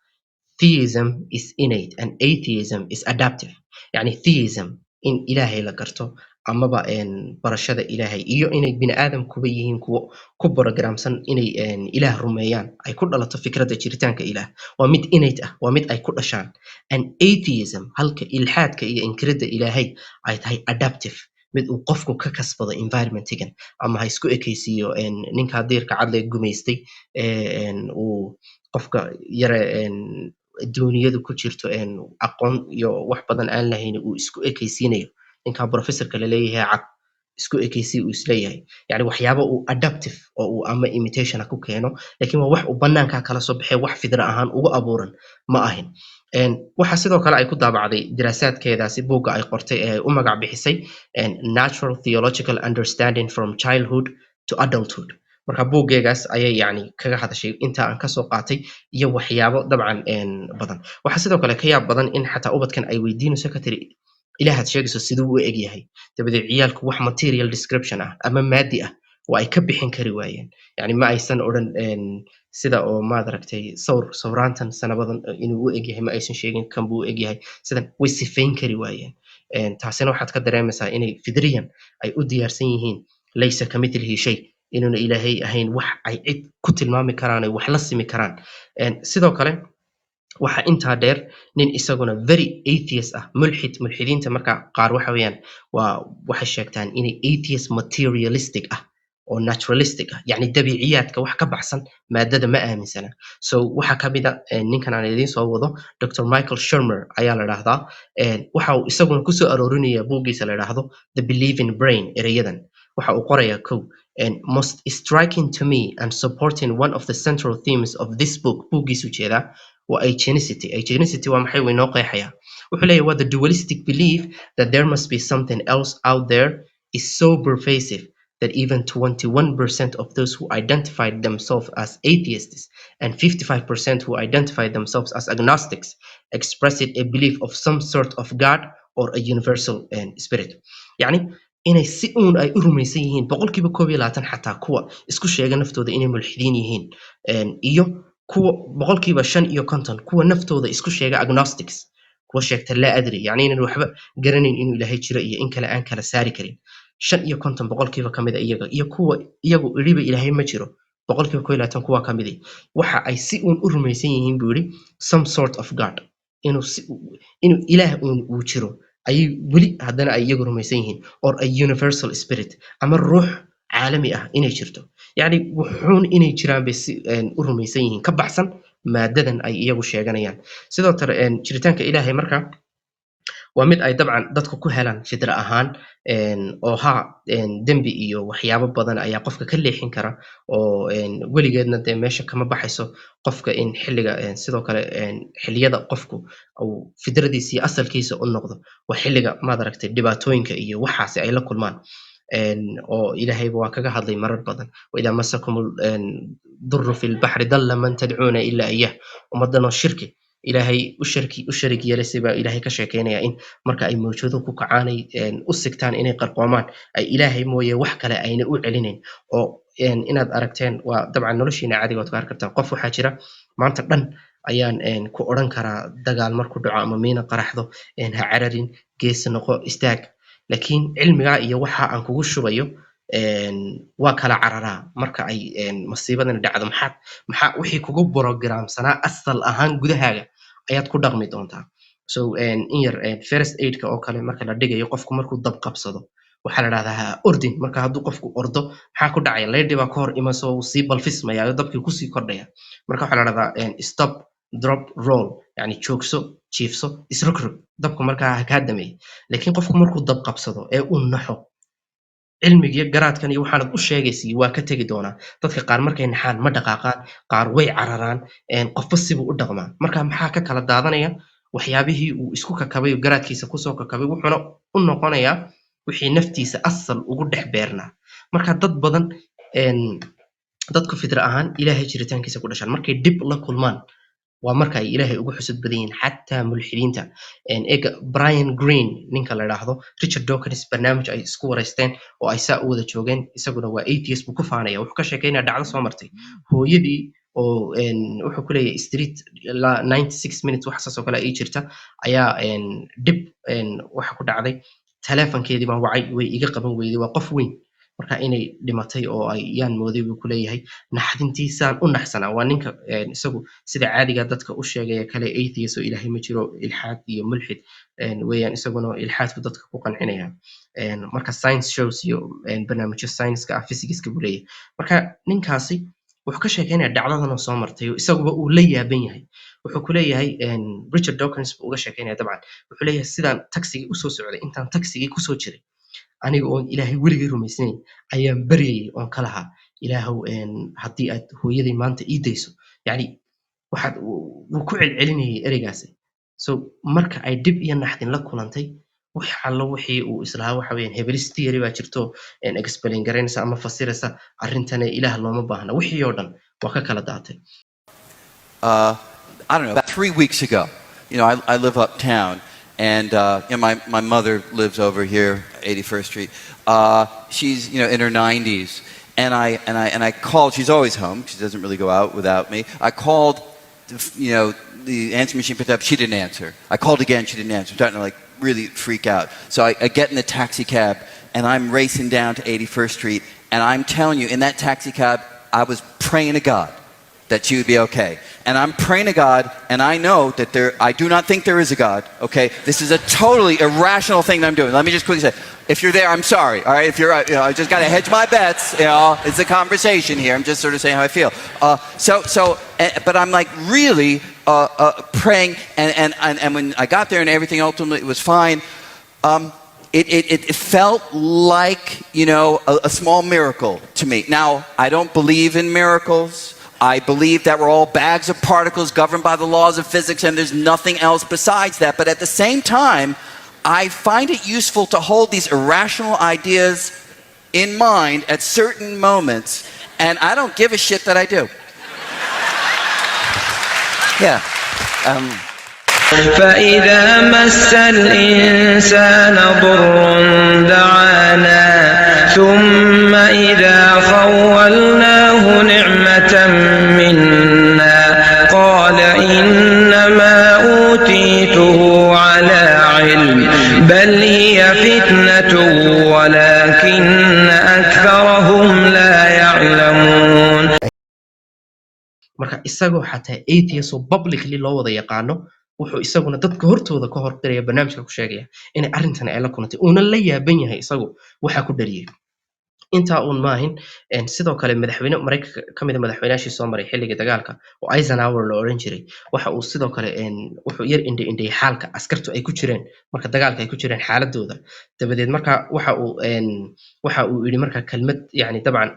theism is innate and atheism is adaptive yani theism in ilaahay la garto amaba barashada ilaahay iyo inay bini aadamkuba yihiin kuwo ku programsan inay ilaah rumeeyaan ay ku dhalato fikradda jiritaanka ilaah waa mid innate ah waa mid ay ku dhashaan and atheism halka ilxaadka iyo inkiridda ilaahay ay tahay adaptive mid uu qofku ka kasbado environmentigan ama ha isku ekaysiiyo ninka diirka cadle gumaystay uu qofka yare duuniyadu ku jirto aqoon iyo wax badan aan lahayn uu isku ekaysiinayo ninka professorka la leeyahay cad isku ekaysi uu isleeyahay yani waxyaabo uu adaptive oo uu ama imitation ku keeno laakiin waa wax uu banaanka kala soo baxay wax fidra ahaan ugu abuuran ma ahin waxa sidoo kale ay ku daabacday diraasaadkeedaasi buugga ay qortay ee u magac bixisay natural theological understanding from childhood to adulthood marka buuggeegaas ayay yani kaga hadashay inta aan kasoo qaatay iyo waxyaabo dabcan badan waxa sidoo kale ka yaab badan in xataa ubadkan ay weydiinayso ka tiri ilaahaad sheegayso siduu u eg yahay dabadeed ciyaalku wax material description ah ama maadi ah waa ay ka bixin kari waayeen yani ma aysan odhan sida oo maad aragtay sawraantan sanabadan inuu u eg yahay ma aysan sheegin kan buu u eg yahay sidan way sifayn kari waayeen taasina waxaad ka dareemaysaa inay fidriyan ay u diyaarsan yihiin laysa kamithlihi shay inuuna ilaahay ahayn wax ay cid ku tilmaami karaan ay wax la simi karaan sidoo kale waxa intaa dheer nin isaguna very atheist ah mulxidiinta marka qaar waxa weeyaan waxay sheegtaan inay atheist materialistic ah oo naturalistic ah yani dabiiciyaadka wax ka baxsan maadada ma aaminsana so waxa kamida ninkan aan idiin soo wado Dr. Michael Shermer ayaa la dhahdaa waxa uu isaguna kusoo aroorinaya buuggiisa la dhahdo The Believing Brain erayadan waxa uu qorayaa kow most striking to me and supporting one of the central themes of this book buuggiisu jeedaa waa agenicity waa maxay waynoo qeexayaa wuxuu leeyahay waa the dualistic belief that there must be something else out there is so pervasive that even 21% of those who identified themselves as atheists and 55% who identified themselves as agnostics expressed a belief of some sort of God or a universal spirit yani inay si uun ay u rumaysan yihiin boqolkiiba 21 xataa kuwa isku sheega naftooda inay mulxidiin yihiin iyo kuwa boqolkiiba 5 kuwa naftooda isku sheega agnostics kuwa sheegta la adri yani inaan waxba garanayn inuu ilaahay jiro iyo in kale aan kala saari karin 5 boqolkiiba kamid iyaga iyo kuwa iyagu iriba ilaahay ma jiro boqolkiiba 21 kuwa ka midi waxa ay si uun u rumaysan yihiin buu yidhi some sort of god inuu ilaah uun uu jiro ayay weli haddana ay iyagu rumaysan yihiin or a universal spirit ama ruux caalami ah inay jirto yacni wuxuun inay jiraan bay si u rumaysan yihiin ka baxsan maadadan ay iyagu sheeganayaan sidoo kale jiritaanka ilaahay marka waa mid ay dabcan dadku ku helaan fidra ahaan oo dembi iyo waxyaabo badan ayaa qofka ka leexin kara oo weligeedna dee meesha kama baxayso qofka in xilliga sidoo kale xilliyada qofku uu fidradiisa iyo asalkiisa u noqdo waa xilliga maad aragtay dhibaatooyinka iyo waxaasi ay la kulmaan oo ilaahayba waa kaga hadlay marar badan waidaa masakum durru fi lbaxri dalla man tadcuuna ilaa iyah ummaddanoo shirki ilaahay u sharig yeelasay baa ilaahay ka sheekeynaya in marka ay mawjado ku kacaanay u sigtaan inay qarqoomaan ay ilaahay mooye wax kale ayna u celinayn oo inaad aragteen waa dabcan noloshiina caadiga waad ka arki kartaan qof waxaa jira maanta dhan ayaan ku odhan karaa dagaal markuu dhaco ama miina qaraxdo ha cararin geesi noqo istaag laakiin cilmigaa iyo waxa aan kugu shubayo waa kala cararaa marka ay masiibadani dhacdo maxaa wixii kugu programsanaa asal ahaan gudahaaga ayaad ku dhaqmi doontaa so in yar first aidka oo kale marka la dhigayo qofku markuu dab qabsado waxaa la dhahdaa ordin marka hadduu qofku ordo maxaa ku dhacaya leydhi baa ka hor imanso uu sii balfismaya dabkii kusii kordhaya marka waxaa la dhahdaa stop drop roll yani joogso jiifso isrogrog dabku markaa kaa dameeyay laakiin qofku markuu dab qabsado ee uu naxo cilmigiyo garaadkan iyo waxaanad u sheegaysay waa ka tegi doonaa dadka qaar markay naxaan ma dhaqaaqaan qaar way cararaan qofba sibuu u dhaqmaa marka maxaa ka kala daadanaya waxyaabihii uu isku kakabay oo garaadkiisa kusoo kakabay wuxuuna u noqonayaa wixii naftiisa asal ugu dhex beernaa marka dad badan dadku fidra ahaan ilaahay jiritaankiisa ku dhashaan markay dhib la kulmaan waa marka ay ilaahay ugu xusud badan yihiin xataa mulxidiinta ega Brian Greene ninka la yidhaahdo Richard Dawkins barnaamij ay isku wareysteen oo ay saa u wada joogeen isaguna waa atheist buu ku faanaya wuxuu ka sheekeynaya dhacdo soo martay hooyadii oo wuxuu ku leeyahay street 96 minutes wax saas oo kale ay jirta ayaa dhib waxa ku dhacday telefonkeedii baan wacay way iga qaban weyday waa qof weyn marka inay dhimatay oo ay yaan mooday buu ku leeyahay naxdintiisaan u naxsanaa waa ninka isagu sida caadiga dadka u sheegaya kale atheist oo ilaahay ma jiro ilxaad iyo mulxid weeyaan isaguna ilxaadku dadka ku qancinaya marka science shows iyo barnaamijyo science-ka ah physics-ka buu leeyahay marka ninkaasi wuxuu ka sheekeynaya dhacdadan oo soo martay oo isaguba uu la yaaban yahay wuxuu ku leeyahay Richard Dawkins buu uga sheekeynaya dabcan wuxuu leeyahay sidaan taxigii usoo socday intaan taxigii kusoo jiray aniga oon ilaahay weligay rumaysnayn ayaan baryayay oon ka lahaa ilaahow haddii aad hooyaday maanta ii dayso yacni wuu ku celcelinayay ereygaasi so marka ay dhib iyo naxdin la kulantay wax allo wixii uu islahaa waxa weeyaan hebelis theory baa jirto explain garaynaysa ama fasiraysa arrintana ilaah looma baahna wixii oo dhan waa ka kala daatay I don't know, about 3 weeks ago, I live uptown. And my mother lives over here, 81st Street. She's in her 90s, and I called. She's always home. She doesn't really go out without me. I called, the answer machine picked up. She didn't answer. I called again. She didn't answer. I'm starting to really freak out. So I get in the taxi cab, and I'm racing down to 81st Street. And I'm telling you, in that taxi cab, I was praying to God that she would be okay. And I'm praying to God, and I know that I do not think there is a God, okay? This is a totally irrational thing that I'm doing. Let me just quickly say, if you're there, I'm sorry, all right? If you're, I just got to hedge my bets, it's a conversation here. I'm just sort of saying how I feel. But I'm really praying, and when I got there and everything ultimately was fine, it felt like, a small miracle to me. Now, I don't believe in miracles. I believe that we're all bags of particles governed by the laws of physics and there's nothing else besides that. But at the same time, I find it useful to hold these irrational ideas in mind at certain moments, and I don't give a shit that I do. Yeah. فإذا مس الإنسان ضر دعانا ثم إذا خولناه نعمة منا قال إنما أوتيته على علم بل هي فتنة ولكن أكثرهم لا يعلمون marka isagoo xataa atheist oo publicly loo wada yaqaano wuxuu isaguna dadka hortooda ka horqiraya barnaamijka ku sheegaya inay arrintan ay la kulantay uuna la yaaban yahay isagu waxa ku dhaliyay intaa uun maahin sidoo kale madaxweyne maraykanka ka mid a madaxweynaashii soo maray xilligii dagaalka oo Eisenhower la oran jiray waxa uu sidoo kale wuxuu yar indhay xaalka askartu ay ku jireen marka dagaalka ay ku jireen xaaladooda dabadeed marka waxa uu yidhi marka kelmad yani dabcan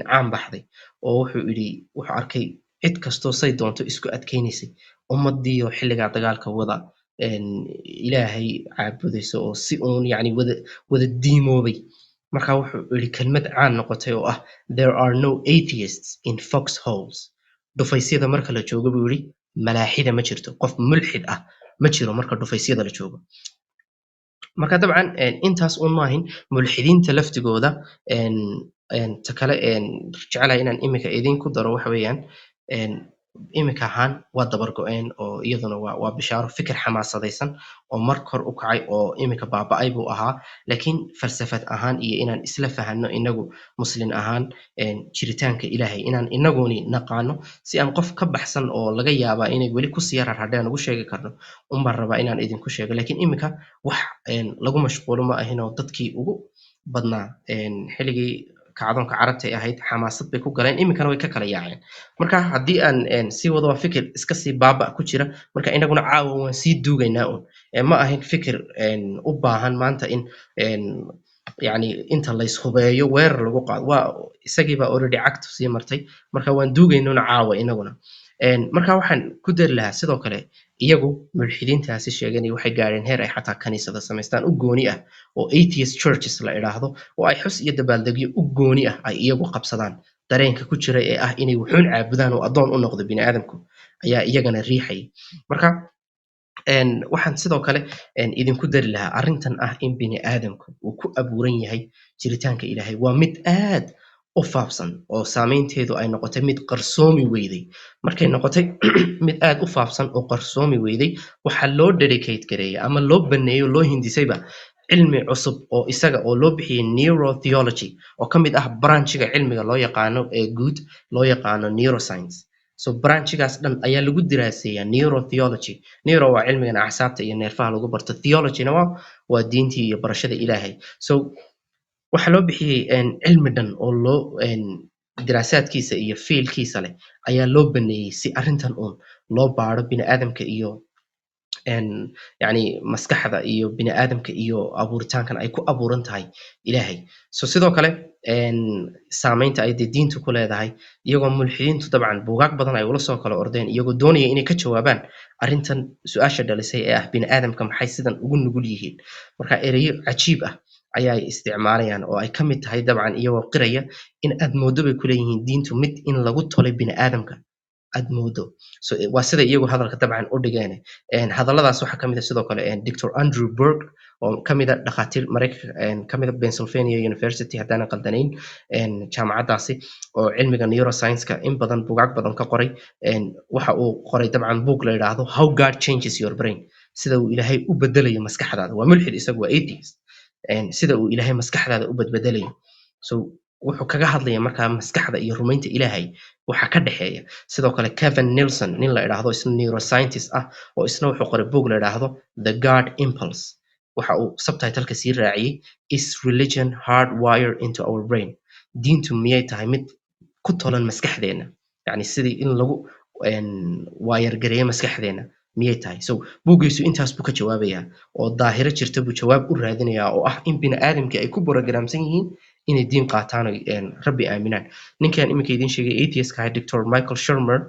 caan baxday oo wuxuu arkay cid kastoo say doonto isku adkaynaysay ummadii oo xilligaa dagaalka wada ilaahay caabudayso oo si uun yani wada diimoobay marka wuxuu yidhi kelmad caan noqotay oo ah there are no atheists in foxholes dhufaysyada marka la joogo buu yidhi malaaxida ma jirto qof mulxid ah ma jiro marka dhufaysyada la joogo marka dabcan intaas uun maahin mulxidiinta laftigooda ta kale jecelahay inaan iminka idinku daro waxa weeyaan iminka ahaan waa dabar go-een oo iyaduna waa bishaaro fikir xamaasadaysan oo mar kor u kacay oo iminka baaba'ay buu ahaa laakiin falsafad ahaan iyo inaan isla fahanno inagu muslin ahaan jiritaanka ilaahay inaan inaguni naqaano si aan qof ka baxsan oo laga yaabaa inay weli kusii yarar hadhaan ugu sheegi karno unbaan rabaa inaan idinku sheego laakiin iminka wax lagu mashquulo ma ahin oo dadkii ugu badnaa xilligii kacdoonka carabta ay ahayd xamaasad bay ku galeen iminkana way ka kala yaaceen marka haddii aan sii wado waa fikir iska sii baaba ku jira marka inaguna caawa waan sii duugaynaa un ma ahayn fikir u baahan maanta in yani inta layshubeeyo weerar lagu qaado waa isagiiba already cagtu sii martay marka waan duugaynuna caawa inaguna marka waxaan ku dari lahaa sidoo kale iyagu mulxidiintaasi sheeganay waxay gaareen heer ay xataa kaniisada samaystaan u gooni ah oo atheist churches la idhaahdo oo ay xus iyo dabaaldegyo u gooni ah ay iyagu qabsadaan dareenka ku jira ee ah inay wuxuun caabudaan oo addoon u noqdo biniaadamku ayaa iyagana riixayay marka waxaan sidoo kale idinku dari lahaa arrintan ah in biniaadamku uu ku abuuran yahay jiritaanka ilaahay waa mid aad u faafsan oo saameynteedu ay noqotay mid qarsoomi weyday markay noqotay mid aad u faafsan oo qarsoomi weyday waxaa loo dedicate gareeyay ama loo baneeyo loo hindisayba cilmi cusub oo isaga oo loo bixiyay neurotheology oo ka mid ah branchiga cilmiga loo yaqaano ee guud loo yaqaano neuroscience so branchigaas dhan ayaa lagu diraaseeyaa neurotheology neuro waa cilmigan acsaabta iyo neerfaha lagu barto theologyna waa diintii iyo barashada ilaahay so waxaa loo bixiyey cilmi dhan oo loo diraasaadkiisa iyo fiilkiisa leh ayaa loo baneeyey si arrintan uun loo baaro biniaadamka iyo yani maskaxda iyo biniaadamka iyo abuuritaankan ay ku abuuran tahay ilaahay so sidoo kale saameynta ay dee diintu ku leedahay iyagoo mulxidiintu dabcan buugaag badan ay ula soo kala ordeen iyagoo doonaya inay ka jawaabaan arrintan su-aasha dhalisay ee ah biniaadamka maxay sidan ugu nugul yihiin marka ereyo cajiib ah ayaa ay isticmaalayaan oo ay ka mid tahay dabcan iyagoo qiraya in aad moodo bay ku leeyihiin diintu mid in lagu tolay biniaadamka aad moodo so waa sida iyagu hadalka dabcan u dhigeen hadalladaas waxaa kamid a sidoo kale Dr. Andrew Berg oo kamid a dhakhaatiir maraykanka kamid a Pennsylvania University haddaanan qaldanayn jaamacaddaasi oo cilmiga neuroscience-ka in badan bugaag badan ka qoray waxa uu qoray dabcan book la yidhaahdo How God Changes Your Brain sida uu ilaahay u bedelayo maskaxdaada waa mulxid isagu waa atheist sida uu ilaahay maskaxdaada u badbedelayo so wuxuu kaga hadlaya markaa maskaxda iyo rumaynta ilaahay waxa ka dhexeeya sidoo kale Kevin Nielsen nin la idhaahdo isna neuroscientist ah oo isna wuxuu qoray book la idhaahdo The God Impulse waxa uu subtitleka sii raaciyey Is Religion Hardwired into Our Brain diintu miyay tahay mid ku tolan maskaxdeena yani sidii in lagu waayargareeyo maskaxdeena miyay tahay so buuggiisu intaas buu ka jawaabayaa oo daahiro jirta buu jawaab u raadinayaa oo ah in biniaadamkii ay ku programsan yihiin inay diin qaataan oo rabbi aaminaan ninkan iminka idiin sheegay atheist-ka ahaa Dr. Michael Shermer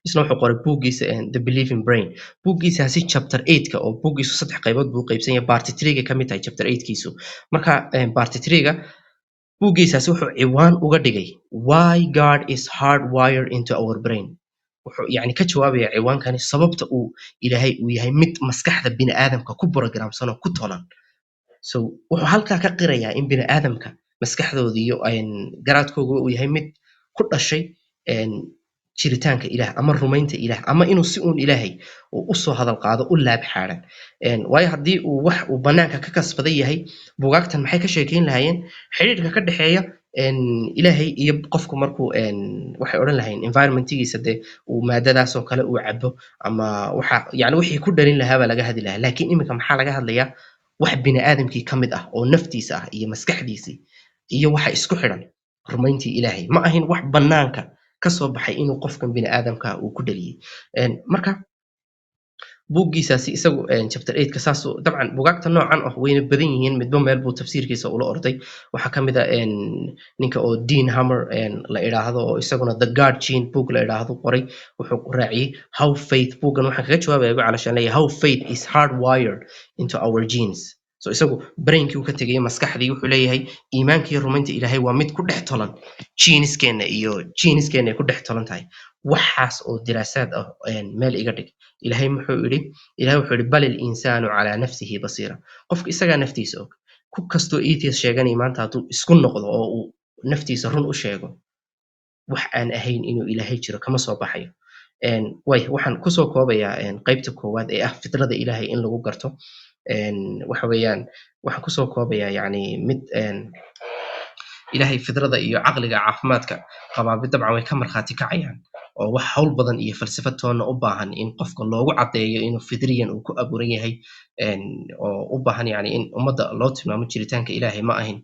isna wuxuu qoray buuggiisa The Believing Brain buuggiisaasi chapter 8ka oo buuggiisu 3 qaybood buu qaybsan yahay part 3ga ka mid tahay chapter 8kiisu marka part 3ga buuggiisaasi wuxuu ciwaan uga dhigay Why God is Hardwired into Our Brain wuxuu yani ka jawaabaya ciwaankani sababta uu ilaahay uu yahay mid maskaxda biniaadamka ku programsan oo ku tolan so wuxuu halkaa ka qirayaa in biniaadamka maskaxdooda iyo garaadkooga uu yahay mid ku dhashay jiritaanka ilaah ama rumaynta ilaah ama inuu si uun ilaahay uu usoo hadal qaado u laab xaaran waayo haddii uu wax uu banaanka ka kasbaday yahay bugaagtan maxay ka sheekeyn lahaayeen xiriirka ka dhexeeya ilaahay iyo qofku markuu waxay odhan lahayn environmentigiisa dee uu maadadaas oo kale uu cabo ama waxa yani wixii ku dhalin lahaa baa laga hadli lahaa laakiin iminka maxaa laga hadlayaa wax bini aadamkii ka mid ah oo naftiisa ah iyo maskaxdiisii iyo waxa isku xidhan rumayntii ilaahay ma ahin wax banaanka ka soo baxay inuu qofkan bini aadamka uu ku dhaliyey marka buuggiisaasi isagu chapter 8 ka saas dabcan bugaagta noocan ah wayna badan yihiin midba meel buu tafsiirkiisa ula orday waxaa ka mid ah ninka oo Dean Hammer la idhaahdo oo isaguna The God Gene book la idhaahdo qoray wuxuu raaciyay how faith boogan waxaan kaga jawaabayaa calashaan leeyahay how faith is hardwired into our genes so isagu brainkii uu ka tegay maskaxdii wuxuu leeyahay iimaanka iyo rumaynta ilaahay waa mid ku dhex tolan geneskeena ay ku dhex tolan tahay waxaas oo diraasaad ah meel iga dhig ilaahay wuxuu yidhi bal il-insaanu calaa nafsihi basiira qofka isagaa naftiisa og ku kastoo atheist sheeganaya maanta hadduu isku noqdo oo uu naftiisa run u sheego wax aan ahayn inuu ilaahay jiro kama soo baxayo waxaan kusoo koobayaa qaybta koowaad ee ah fitrada ilaahay in lagu garto waxa weeyaan waxaan kusoo koobayaa yani mid ilaahay fidrada iyo caqliga caafimaadka qabaabi dabcan way ka markhaati kacayaan oo wax hawl badan iyo falsafad toonna u baahan in qofka loogu caddeeyo inuu fidriyan uu ku abuuran yahay oo u baahan yani in ummadda loo tilmaamo jiritaanka ilaahay ma ahin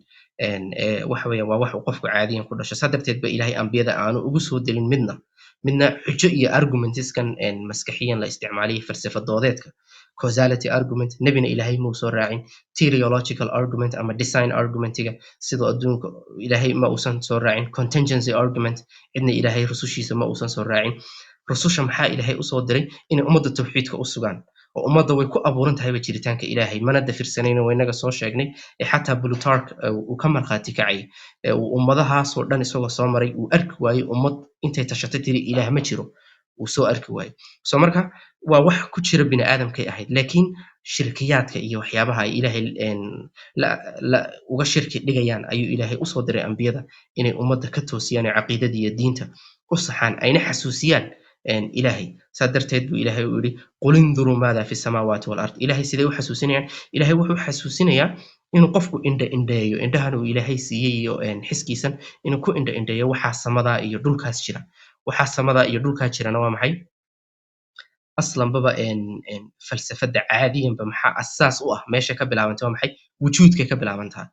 waxa weeyaan waa wax uu qofku caadiyan ku dhasho saa darteed ba ilaahay ambiyada aanu ugu soo delin midna xujo iyo argumentiskan maskaxiyan la isticmaaliyay falsafadoodeedka causality argument nebina ilaahay muu soo raacin teleological argument ama design argumentiga sidoo adduunka ilaahay ma uusan soo raacin contingency argument cidna ilaahay rusushiisa ma uusan soo raacin rususha maxaa ilaahay usoo diray inay ummadda tawxiidka u sugaan oo ummadda way ku abuuran tahayba jiritaanka ilaahay mana dafirsanayno waynaga soo sheegnay xataa Plutarch uu ka markhaati kacay ummadahaasoo dhan isagoo soo maray uu arki waayey ummad intay tashatay tiri ilaah ma jiro uu soo arki waayey so marka waa wax ku jira bini aadamkay ahayd laakiin shirkiyaadka iyo waxyaabaha ay ilaahay uga shirki dhigayaan ayuu ilaahay usoo diray ambiyada inay ummadda ka toosiyaan oo caqiidada iyo diinta u saxaan ayna xasuusiyaan ilaahay saa darteed buu ilaahay u yidhi qul induruu maada fi samaawaati walard ilaahay siday u xasuusinayaan ilaahay wuxuu xasuusinayaa inuu qofku indheeyo indhahan uu ilaahay siiyey iyo xiskiisan inuu ku indheeyo waxaa samadaa iyo dhulkaas jira waxaa samadaa iyo dhulkaa jirana waa maxay aslanbaba falsafada caadiyanba maxaa asaas u ah meesha ka bilaabantay waa maxay wujuudkay ka bilaabantaa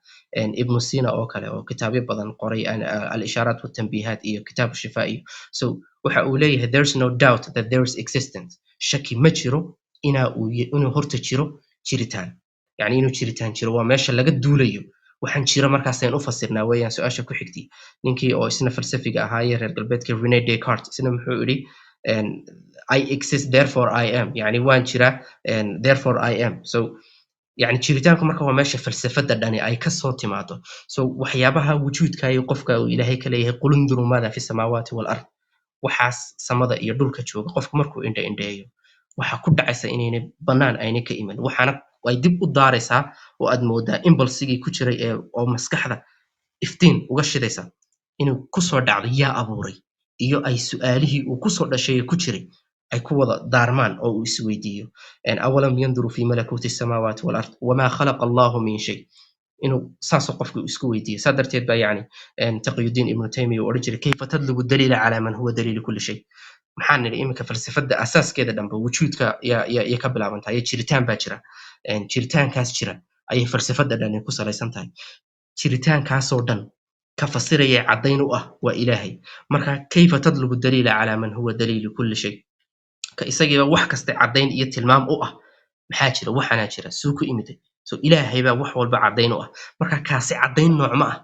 ibnu sina oo kale oo kitaabyo badan qoray al-ishaaraat watanbiihaat iyo kitaabu shifaa iyo so waxa uu leeyahay there's no doubt that there is existence shaki ma jiro inuu horta jiro jiritaan yani inuu jiritaan jiro waa meesha laga duulayo waxaan jira markaasaan u fasirnaa weeyaan su-aasha ku xigtay ninkii oo isna falsafiga ahaayee reer galbeedka René Descartes isna muxuu yidhi I exist therefore I am yani waan jiraa therefore I am so yani jiritaanku marka waa meesha falsafada dhani ay ka soo timaado so waxyaabaha wujuudkaayo qofka uu ilaahay ka leeyahay qul induruu maada fi samaawaati walard waxaas samada iyo dhulka jooga qofku markuu indheeyo waxaa ku dhacaysa inayna bannaan ayna ka iman waxaana way dib u daaraysaa oo aad moodaa impulsigii ku jiray oo maskaxda iftiin uga shidaysa inuu kusoo dhacdo yaa abuuray iyo ay su'aalihii uu kusoo dhashay ku jiray ay ku wada daarmaan oo uu isweydiiyo awalam yanduru fi malakuuti samaawaati walard wamaa khalaqa allahu min shay inuu saasoo qofku isku weydiiyo saa darteed baa yani taqiyudiin ibnu taymiya uu odhan jiray kayfa tadlubu daliila calaa man huwa daliilu kulli shay maxaan nidhi iminka falsafada asaaskeeda dhanba wujuudka ya ka bilaabantahay iyo jiritaan baa jira jiritaankaas jira ayay falsafada dhani ku salaysan tahay jiritaankaasoo dhan ka fasiraya caddayn u ah waa ilaahay marka kayfa tadlubu daliila calaa man huwa daliilu kulli shay ka isagiiba wax kasta caddayn iyo tilmaam u ah maxaa jira waxaanaa jira suu ku imiday so ilaahay baa wax walba caddayn u ah marka kaasi caddayn noocma ah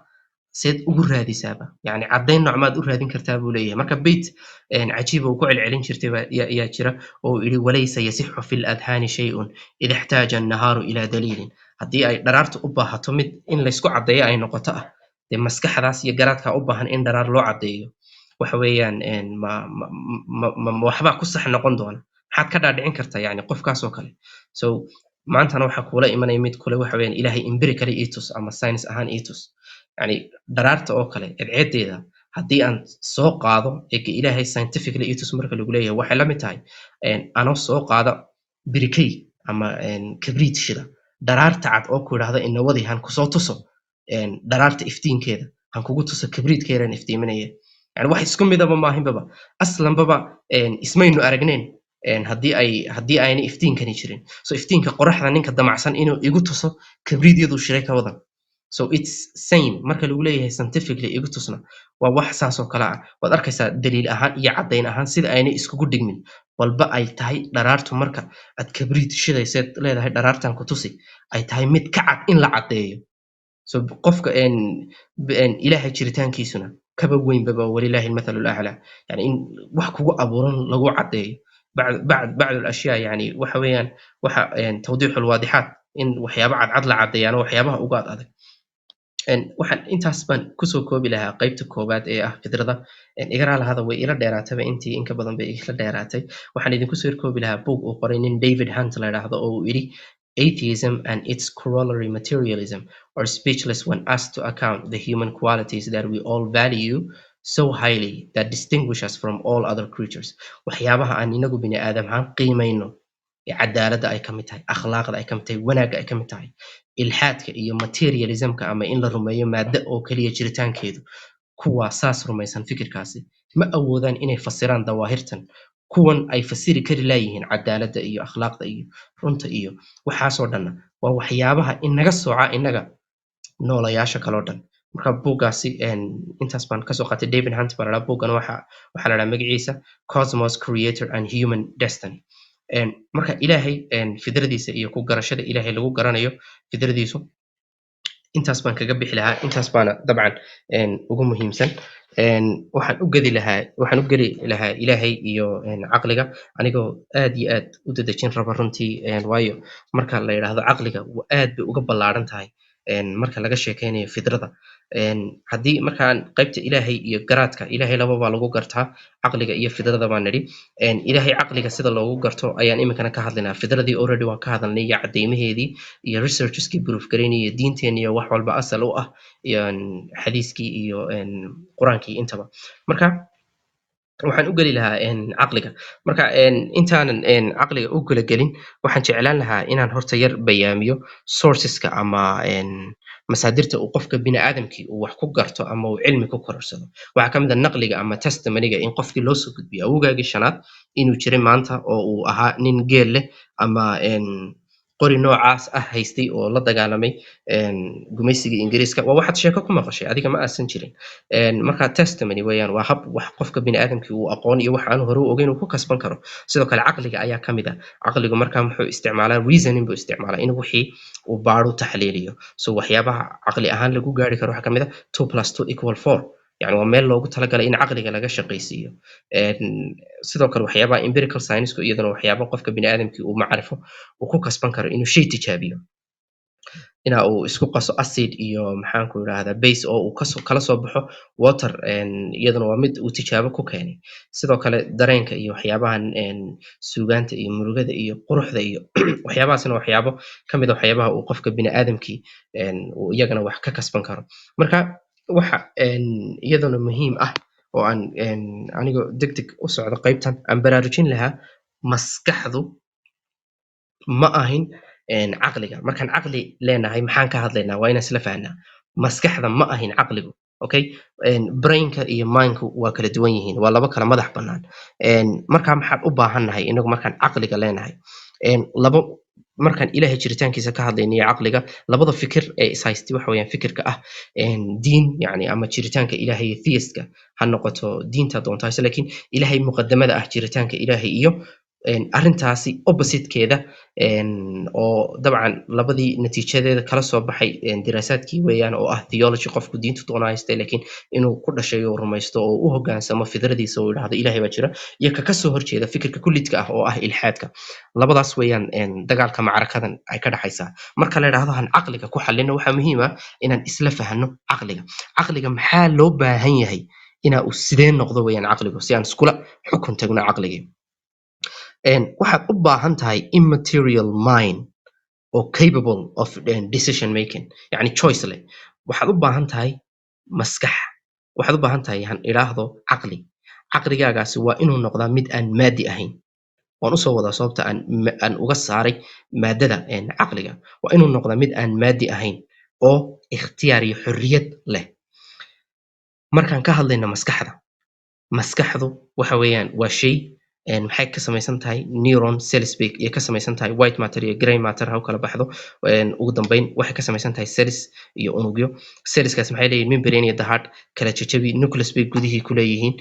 seed ugu raadisaaba yani caddayn noocmaad u raadin kartaa buu leeyahay marka beyt cajiiba uu ku celcelin jirtay yaa jira oo uu yidhi walaysa yasixu fi ladhaani shayun id ixtaaja annahaaru ilaa daliilin haddii ay dharaarta u baahato mid in laysku caddeeyo ay noqoto ah dee maskaxdaas iyo garaadkaa u baahan in dharaar loo caddeeyo waxa weeyaan waxbaa ku sax noqon doona maxaad ka dhaadhicin kartaa yani qofkaasoo kale so maantana waxaa kuula imanaya mid kule waxa weeyaan ilaahay empirical etos ama science ahaan etos yani dharaarta oo kale edceedeeda haddii aan soo qaado ega ilaahay scientifically etos marka lagu leeyahay waxay la mid tahay anoo soo qaada birikay ama kabriid shida dharaarta cad oo ku idhaahda inawadihan kusoo tuso dharaarta iftiinkeeda han kugu tuso kibriidka yaraan iftiiminaya yani wax isku midaba maahinbaba aslanbaba ismaynu aragneen haddii ayna iftiinkani jirin so iftiinka qoraxda ninka damacsan inuu igu tuso kibriidyadu shiray ka wadan so it's same marka lagu leeyahay scientifically igu tusna waa wax saas oo kale ah waad arkaysaa daliil ahaan iyo caddayn ahaan sida ayna iskugu dhigmin walba ay tahay dharaartu marka aad kibriid shidayseed leedahay dharaartan ku tusi ay tahay mid ka cad in la caddeeyo so qofka ilaahay jiritaankiisuna kaba weynbaba walilaahi almathalu alaclaa yani in wax kugu abuuran lagu caddeeyo bacd alashyaa yani waxa weeyaan waxa tawdiixu lwaadixaat in waxyaaba cadcad la caddeeyaano waxyaabaha uga ad adag waxaan intaas baan kusoo koobi lahaa qaybta koowaad ee ah fidrada igaraa lahada way ila dheeraataba intii inka badan bay ila dheeraatay waxaan idinku soo koobi lahaa buug uu qoray nin David Hunt la yidhaahdo oo uu yidhi atheism and its corollary materialism are speechless when asked to account the human qualities that we all value so highly that distinguish us from all other creatures waxyaabaha aan inagu bini aadam ahaan qiimayno cadaaladda ay ka mid tahay akhlaaqda ay ka mid tahay wanaagga ay ka mid tahay ilxaadka iyo materialismka ama in la rumeeyo maaddo oo keliya jiritaankeedu kuwaa saas rumaysan fikirkaasi ma awoodaan inay fasiraan dawaahirtan kuwan ay fasiri kari laayihiin cadaaladda iyo akhlaaqda iyo runta iyo waxaasoo dhanna waa waxyaabaha inaga sooca inaga noolayaasha kaloo dhan marka buuggaasi intaas baan kasoo qaatay David Hunt baa ladhaa buuggan waxaa ladhaa magaciisa Cosmos Creator and Human Destiny marka ilaahay fidradiisa iyo ku garashada ilaahay lagu garanayo fidradiisu intaas baan kaga bixi lahaa intaas baana dabcan ugu muhiimsan waxaan u geli lahaa ilaahay iyo caqliga anigoo aad iyo aad u dadejin raba runtii waayo marka la yidhaahdo caqliga aad bay uga ballaaran tahay marka laga sheekeynayo fidrada haddii markaan qaybta ilaahay iyo garaadka ilaahay lababaa lagu gartaa caqliga iyo fidrada baan nidhi ilaahay caqliga sida loogu garto ayaan iminkana ka hadlaynaa fidradii already waan ka hadalnay iyo cadeymaheedii iyo researcheskii proof garaynay iyo diinteeni iyo wax walba asal u ah iyo xadiiskii iyo qur-aankii intaba marka waxaan u geli lahaa caqliga marka intaanan caqliga u kala gelin waxaan jeclaan lahaa inaan horta yar bayaamiyo sourceska ama masaadirta uu qofka bini aadamkii uu wax ku garto ama uu cilmi ku kororsado waxaa ka mid ah naqliga ama testimoniga in qofkii loo soo gudbiyo awowgaagii shanaad inuu jiray maanta oo uu ahaa nin geel leh ama qori noocaas ah haystay oo la dagaalamay gumaysigii ingiriiska waa waxaad sheeko ku maqashay adiga ma aasan jirin marka testimony weeyaan waa hab wax qofka bini aadamkii uu aqoon iyo wax aan hore u ogeyn uu ku kasban karo sidoo kale caqliga ayaa ka mid ah caqligu markaa muxuu isticmaalaa reasoning buu isticmaalaa in wixii uu baadho taxliiliyo so waxyaabaha caqli ahaan lagu gaari karo waxaa ka mid ah 2 + 2 = 4 يعني waa meel loogu talagalay in caqliga laga shaqaysiiyo sidoo kale waxyaabaha empirical science-ku iyadana waxyaaba qofka bini aadamkii uu macrifo uu ku kasban karo inuu shay tijaabiyo ina uu isku qaso acid iyo maxaan ku yiraahdaa base oo uu kala soo baxo water iyadana waa mid uu tijaabo ku keenay sidoo kale dareenka iyo waxyaabahan suugaanta iyo murugada iyo quruxda iyo waxyaabahaasna waxyaabo kamid ah waxyaabaha uu qofka bini aadamkii uu iyagana wax ka kasban karo marka waxa iyadana muhiim ah oo aan anigoo degdeg u socdo qaybtan aan baraarujin lahaa maskaxdu ma ahin caqliga markaan caqli leenahay maxaan ka hadlaynaa waa inaan isla fahnaa maskaxda ma ahin caqligu okay brainka iyo mindku waa kala duwan yihiin waa laba kala madax bannaan markaa maxaan u baahannahay inagu markaan caqliga leenahay labo markaan ilaahay jiritaankiisa ka hadlaynayo caqliga labada fikir ee ishaystay waxa weeyaan fikirka ah diin yani ama jiritaanka ilaahay theistka ha noqoto diinta doontaa laakiin ilaahay muqaddamada ah jiritaanka ilaahay iyo arrintaasi oppositekeeda oo dabcan labadii natiijadeeda kala soo baxay diraasaadkii weeyaan oo ah theology qofku diintu doona haystay laakiin inuu ku dhashay oo rumaysto oo u hoggaansamo fidradiisa oo yidhaahdo ilaahay baa jira iyo ka kasoo horjeeda fikirka kullidka ah oo ah ilxaadka labadaas weeyaan dagaalka macrakadan ay ka dhaxaysaa marka la yidhaahdo han caqliga ku xallino waxaa muhiim ah inaan isla fahanno caqliga maxaa loo baahan yahay inaa uu sidee noqdo weeyaan caqligu si aan iskula xukun tagno caqligii waxaad u baahan tahay immaterial mind oo capable of decision making yani choice leh waxaad u baahan tahay maskax waxaad u baahan tahay han idhaahdo caqligaagaasi waa inuu noqdaa mid aan maadi ahayn waan usoo wadaa sababta aan uga saaray maadada caqliga waa inuu noqdaa mid aan maadi ahayn oo ikhtiyaar iyo xorriyad leh markaan ka hadlayno maskaxdu waxa weeyaan waa shay maxay ka samaysan tahay neuron cells bay ka samaysan tahay white matter iyo grey matter ha u kala baxdo ugu dambeyn waxay ka samaysan tahay cells iyo unugyo cellskaas maxay leeyihiin membrane iyo dahaadh kala jajabi nucleus bay gudihii ku leeyihiin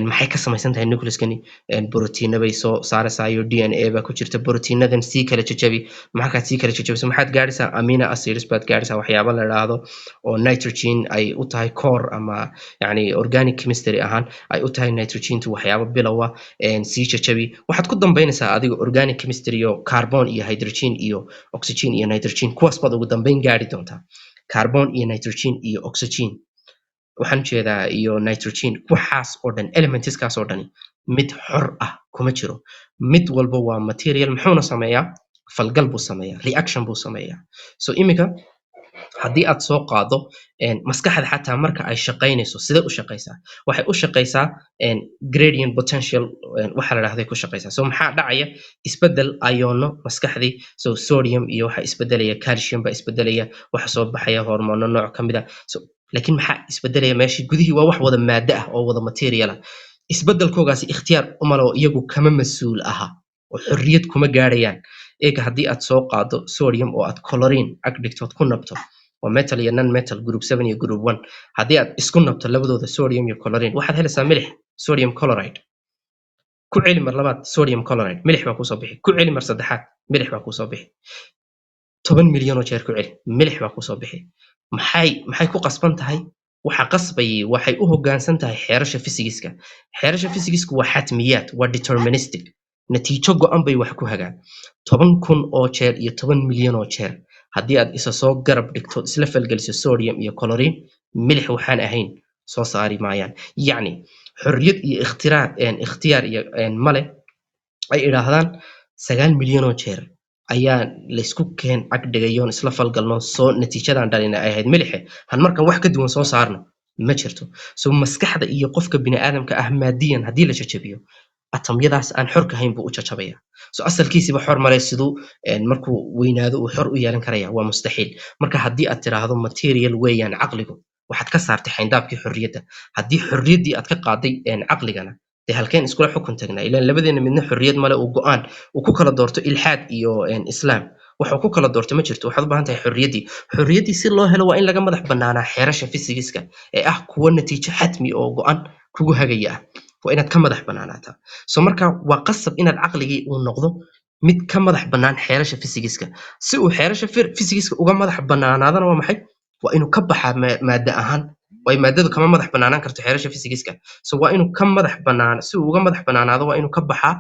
maxay ka samaysan tahay nucleuskani borotiina bay soo saaraysaa iyo DNA baa ku jirta borotiinadan sii kala jajabi markaad sii kala jajabiso maxaad gaadhaysaa amino acids baad gaadhaysaa waxyaabo la idhaahdo oo nitrogen ay u tahay core ama yani organic chemistry ahaan ay u tahay nitrogentu waxyaabo bilowa sii jajabi waxaad ku dambeynaysaa adiga organic chemistry iyo carbon iyo hydrogen iyo oxygen iyo nitrogen kuwaas baad ugu dambeyn gaari doontaa carbon iyo nitrogen iyo oxygen waxaan jeedaa iyo nitrogen waxaas oo dhan elementskaas oo dhani mid xor ah kuma jiro mid walba waa material muxuuna sameeyaa falgal buu sameeyaa reaction buu sameeyaa so imika haddii aad soo qaado maskaxda xataa marka ay shaqaynayso sidee u shaqaysaa waxay u shaqaysaa gradient potential waxa la dhahday ku shaqaysaa so maxaa dhacaya isbedel iono maskaxdii so sodium iyo waxa isbedelaya calcium baa isbedelaya waxa soo baxaya hormono nooc ka mid ah so laakiin maxaa isbedelaya meeshii gudihii waa wax wada maado ah oo wada material ah isbedelkoogaasi ikhtiyaar umalo iyagu kama mas-uul aha oo xorriyad kuma gaarayaan eega haddii aad soo qaado sodium oo aad chlorine ag dhigtood ku nabto waa metal iyo non metal group 7 iyo group 1 haddii aad isku nabto labadooda sodium iyo chlorine waxaad helaysaa milix sodium chloride ku celi mar labaad sodium chloride milix baa kusoo bixi ku celi mar saddexaad milix baa kusoo bixi 10 milyan oo jeer ku celi milix baa kusoo bixi maxay ku qasban tahay waxa qasbayay waxay u hoggaansan tahay xeerasha physics-ka xeerasha physics-ku waa xatmiyaad waa deterministic natiijo go'an bay wax ku hagaan 10,000 oo jeer iyo 10 milyan oo jeer haddii aad isa soo garab dhigto isla falgeliso sodium iyo chlorine milix waxaan ahayn soo saari maayaan yacni xorriyad iyo ikhtiyaar iyo male ay idhaahdaan 9 milyan oo jeer ayaa laysku keen ag dhigayoon isla falgalno soo natiijadan dhalina ay ahayd milixe han markan wax ka duwan soo saarno ma jirto so maskaxda iyo qofka bini'aadamka ah maadiyan haddii la jajabiyo atamyadaas aan xorka ahayn buu u jajabaya so asalkiisiba xor male siduu markuu weynaado uu xor u yeelan karaya waa mustaxiil marka haddii aad tiraahdo material weeyaan caqligu waxaad ka saartay xayndaabkii xorriyadda haddii xorriyaddii aad ka qaaday caqligana dee halkeen iskula xukun tagnaa ilaan labadeena midna xorriyad male uu go'aan uu ku kala doorto ilxaad iyo islaam waxuu ku kala doorto ma jirto waxaad u baahan tahay xorriyaddii si loo helo waa in laga madax bannaanaa xeerasha physics-ka ee ah kuwa natiijo xatmi oo go'an kugu hagaya ah waa inaad ka madax bannaanaataa so marka waa qasab inaad caqligii uu noqdo mid ka madax bannaan xeerasha physics-ka si uu xeerasha physics-ka uga madax bannaanaadana waa maxay waa inuu ka baxaa maaddo ahaan way maadadu kama madax bannaanaan karto xeerasha physics-ka so waa inuu ka madax bannaan si uu uga madax bannaanaado waa inuu ka baxaa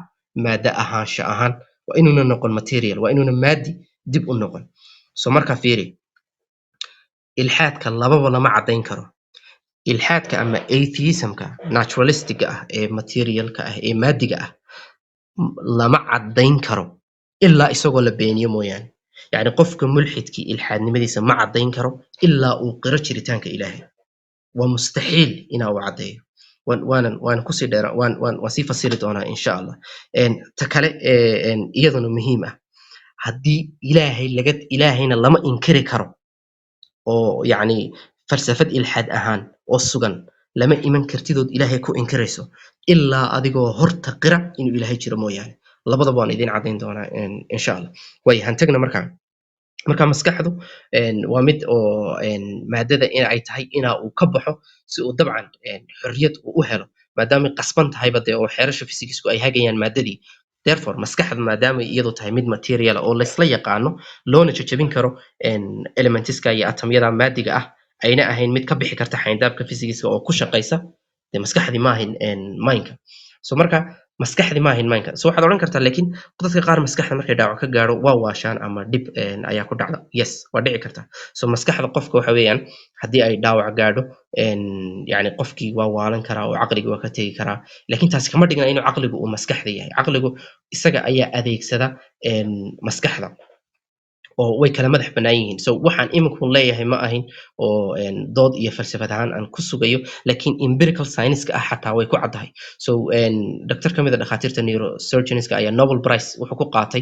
maaddo ahaansho ahaan waa inuuna noqon material waa inuuna maadi dib u noqon so marka fiiri ilxaadka lababa lama caddayn karo ilxaadka ama atheismka naturalistic-ga ah ee materialka ah ee maadiga ah lama caddayn karo ilaa isagoo la beeniyo mooyaane yacni qofka mulxidkii ilxaadnimadiisa ma caddayn karo ilaa uu qiro jiritaanka ilaahay waa mustaxiil inaa uu caddeeyo waan kusii dheera waan sii fasiri doonaa insha allah ta kale iyaduna muhiim ah haddii ilaahayna lama inkiri karo oo yacni falsafad ilxaad ahaan oo sugan lama iman kartidood ilaahay ku inkirayso ilaa adigoo horta qira inuu ilaahay jiro mooyaane labadaba waan idiin caddayn doonaa insha allah way hantagna marka maskaxdu waa mid oo maadada in ay tahay inaa uu ka baxo si uu dabcan xorriyad uu u helo maadaamay qasban tahayba dee oo xeerasha physicsku ay hagayaan maadadii therefore maskaxda maadaamay iyadu tahay mid material oo laysla yaqaano loona jajabin karo elementiska iyo atamyada maadiga ah ayna ahayn mid ka bixi karta xayndaabka physics-ka oo ku shaqaysa dee maskaxdii ma ahayn mindka so marka maskaxdii ma ahayn mindka so waxaad odhan kartaa laakiin dadka qaar maskaxda markay dhaawac ka gaadho waa waashaan ama dhib ayaa ku dhacda yes waa dhici karta so maskaxda qofka waxa weeyaan haddii ay dhaawac gaadho yacni qofkii waa waalan karaa oo caqligii waa ka tegi karaa laakiin taasi kama dhigna inuu caqligu uu maskaxda yahay caqligu isaga ayaa adeegsada maskaxda oo way kala madax bannaan yihiin so waxaan iminku leeyahay ma ahin oo dood iyo falsafad ahaan aan ku sugayo laakiin empirical science-ka ah xataa way ku caddahay so doctor ka mid a dhakhaatiirta neurosurgeonska ayaa nobel prize wuxuu ku qaatay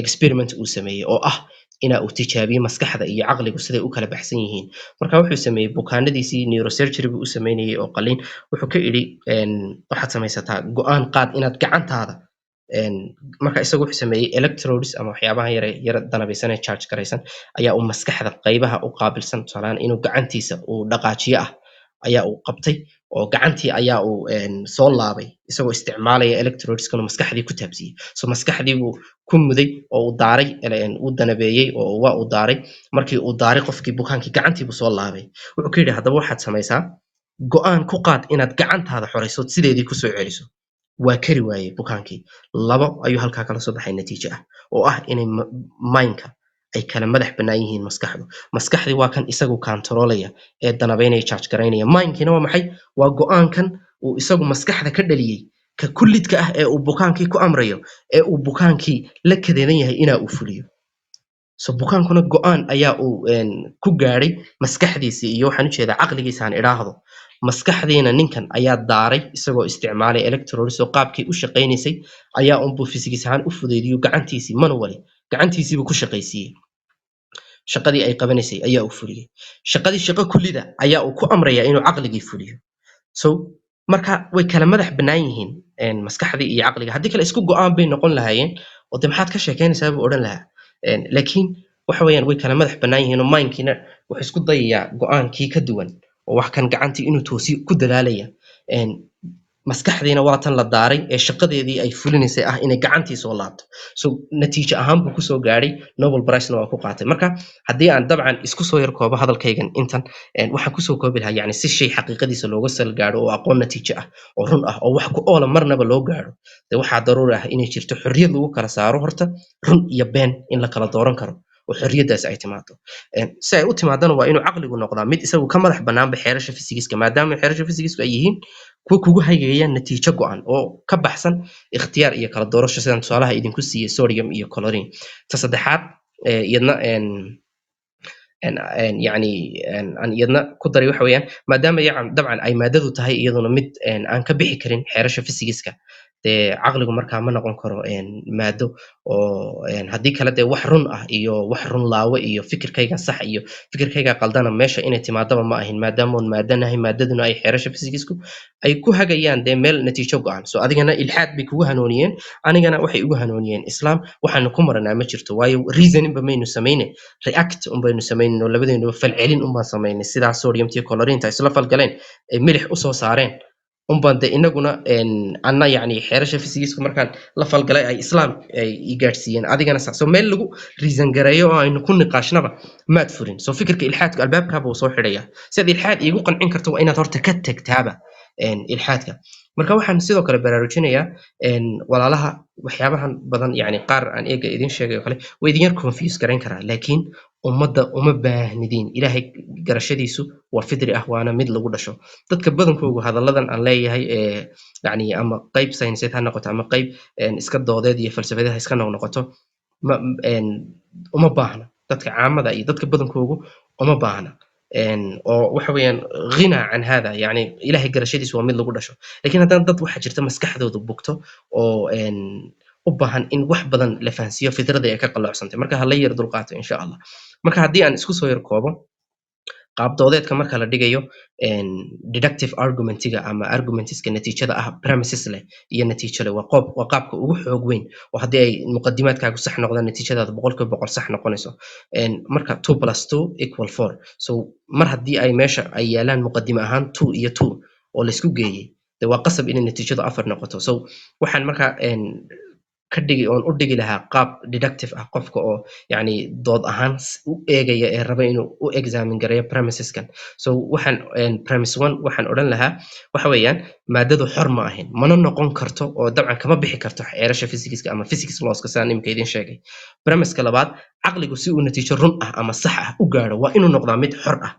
experiment uu sameeyey oo ah ina uu tijaabiyo maskaxda iyo caqligu siday u kala baxsan yihiin marka wuxuu sameeyey bukaanadiisii neurosurgery buu u sameynayay oo qaliin wuxuu ka idhi waxaad samaysataa go'aan qaad inaad gacantaada marka isagu wuxuu sameeyey electrodes ama waxyaabaha yara danabaysan ee charge garaysan ayaa uu maskaxda qaybaha u qaabilsan tusaalaan inuu gacantiisa uu dhaqaajiyo ah ayaa uu qabtay oo gacantii ayaa uu soo laabay isagoo isticmaalaya electrodeskanu maskaxdii ku taabsiyey so maskaxdii buu ku muday oo uu daaray uu danabeeyey oo waa uu daaray markii uu daaray qofkii bukaankii gacantii buu soo laabay wuxuu ka yidhi haddaba waxaad samaysaa go'aan ku qaad inaad gacantaada xorayso sideedii kusoo celiso waa kari waayey bukaankii labo ayuu halkaa kala soo baxay natiijo ah oo ah inay mindka ay kala madax bannaan yihiin maskaxdii waa kan isagu kantaroolaya ee danabaynaya charge garaynaya mindkiina waa maxay waa go'aankan uu isagu maskaxda ka dhaliyey ka kullidka ah ee uu bukaankii ku amrayo ee uu bukaankii la kadeedan yahay inaa uu fuliyo so bukaankuna go'aan ayaa uu ku gaadhay maskaxdiisii iyo waxaan ujeedaa caqligiisaan idhaahdo maskaxdiina ninkan ayaa daaray isagoo isticmaalay electrodes oo qaabkii u shaqaynaysay ayaa unbuu physics ahaan u fudaydiyo gacantiisii manually gacantiisiibuu ku shaqaysiiyey shaqadii ay qabanaysay ayaa uu fuliyey shaqadii shaqo kullida ayaa uu ku amrayaa inuu caqligii fuliyo so marka way kala madax bannaan yihiin maskaxdii iyo caqliga haddii kale isku go'aan bay noqon lahaayeen oo de maxaad ka sheekeynaysaa buu odhan lahaa laakiin waxa weeyaan way kala madax bannaan yihiin oo mindkiina wuxuu isku dayayaa go'aankii ka duwan oo wax kan gacantii inuu toosiyo ku dadaalaya maskaxdiina waa tan la daaray ee shaqadeedii ay fulinaysay ah inay gacantii soo laabto so natiijo ahaan buu kusoo gaadhay Nobel Prize-na waa ku qaatay marka haddii aan dabcan isku soo yar koobo hadalkaygan intan waxaan kusoo koobi lahaa yani si shay xaqiiqadiisa looga sal gaadho oo aqoon natiijo ah oo run ah oo wax ku oola marnaba loo gaadho de waxaa daruuri ah inay jirto xorriyad lagu kala saaro horta run iyo been in la kala dooran karo oo xorriyadaas ay timaado si ay u timaadana waa inuu caqligu noqdaa mid isagu ka madax bannaanba xeerasha physics-ka maadaama xeerasha physics-ku ay yihiin kuwa kugu hagayaan natiijo go'an oo ka baxsan ikhtiyaar iyo kala doorasho sidaan tusaalaha idinku siiyey sodium iyo chlorine ta saddexaad iyadna yani aan iyadna ku daray waxa weeyaan maadaama dabcan ay maadadu tahay iyaduna mid aan ka bixi karin xeerasha physics-ka dee caqligu markaa ma noqon karo maado oo haddii kale dee wax run ah iyo wax run laawe iyo fikirkayga sax iyo fikirkayga qaldana meesha inay timaadaba ma ahin maadaamoon maadanahay maadaduna ay xeerasha physics-ku ay ku hagayaan dee meel natiijo go'an so adigana ilxaad bay kugu hanooniyeen anigana waxay ugu hanooniyeen islaam waxaanu ku maranaa ma jirto waayo reasoninba maynu samayne react unbaynu samaynin oo labadeenuba falcelin unbaan samaynay sidaa sodiumtiyo colorinta isla falgaleen ay milix usoo saareen unbaan de inaguna anna yani xeerasha physics-ka markaan la falgalay ay islaam ay i gaadhsiiyeen adigana sax so meel lagu reason gareeyo oo aynu ku niqaashnaba maad furin so fikirka ilxaadka albaabkaaba uu soo xidhaya si aad ilxaad iigu qancin karto waa inaad horta ka tagtaaba ilxaadka marka waxaan sidoo kale baraarujinayaa walaalaha waxyaabahan badan yani qaar aan eega idin sheegay oo kale way idin yar confuse garayn karaa laakiin ummadda uma baahnidiin ilaahay garashadiisu waa fidri ah waana mid lagu dhasho dadka badankoogu hadalladan aan leeyahay yani ama qayb sayniseed ha noqoto ama qayb iska doodeed iyo falsafadeed ha iska noqnoqoto uma baahna dadka caamada iyo dadka badankoogu uma baahna oo waxa weeyaan ghina can hada yani ilaahay garashadiisu waa mid lagu dhasho laakiin haddana dad waxaa jirta maskaxdoodu bugto oo u baahan in wax badan la fahansiiyo fitradii ay ka qaloocsantay marka hala yar dulqaato insha allah marka haddii aan isku soo yar koobo qaabdoodeedka marka la dhigayo deductive argumentiga ama argumentiska natiijada ah premises leh iyo natiijo leh waa qaabka ugu xoog weyn oo haddii ay muqadimaadkaagu sax noqdaan natiijadaada 100% sax noqonayso marka 2 plus 2 equal 4 so mar haddii ay meesha ay yaalaan muqadime ahaan 2 iyo 2 oo laysku geeyey de waa qasab inay natiijadu 4 noqoto so waxaan markaa ka dhigi oon u dhigi lahaa qaab deductive ah qofka oo yani dood ahaan u eegaya ee raba inuu u examine gareeyo premiseskan so waxaan premise 1 waxaan odhan lahaa waxa weeyaan maadadu xor ma ahin mana noqon karto oo dabcan kama bixi karto xeerasha physics-ka ama physics laws-ka sidaan imika idin sheegay premiska labaad caqligu si uu natiijo run ah ama sax ah u gaadho waa inuu noqdaa mid xor ah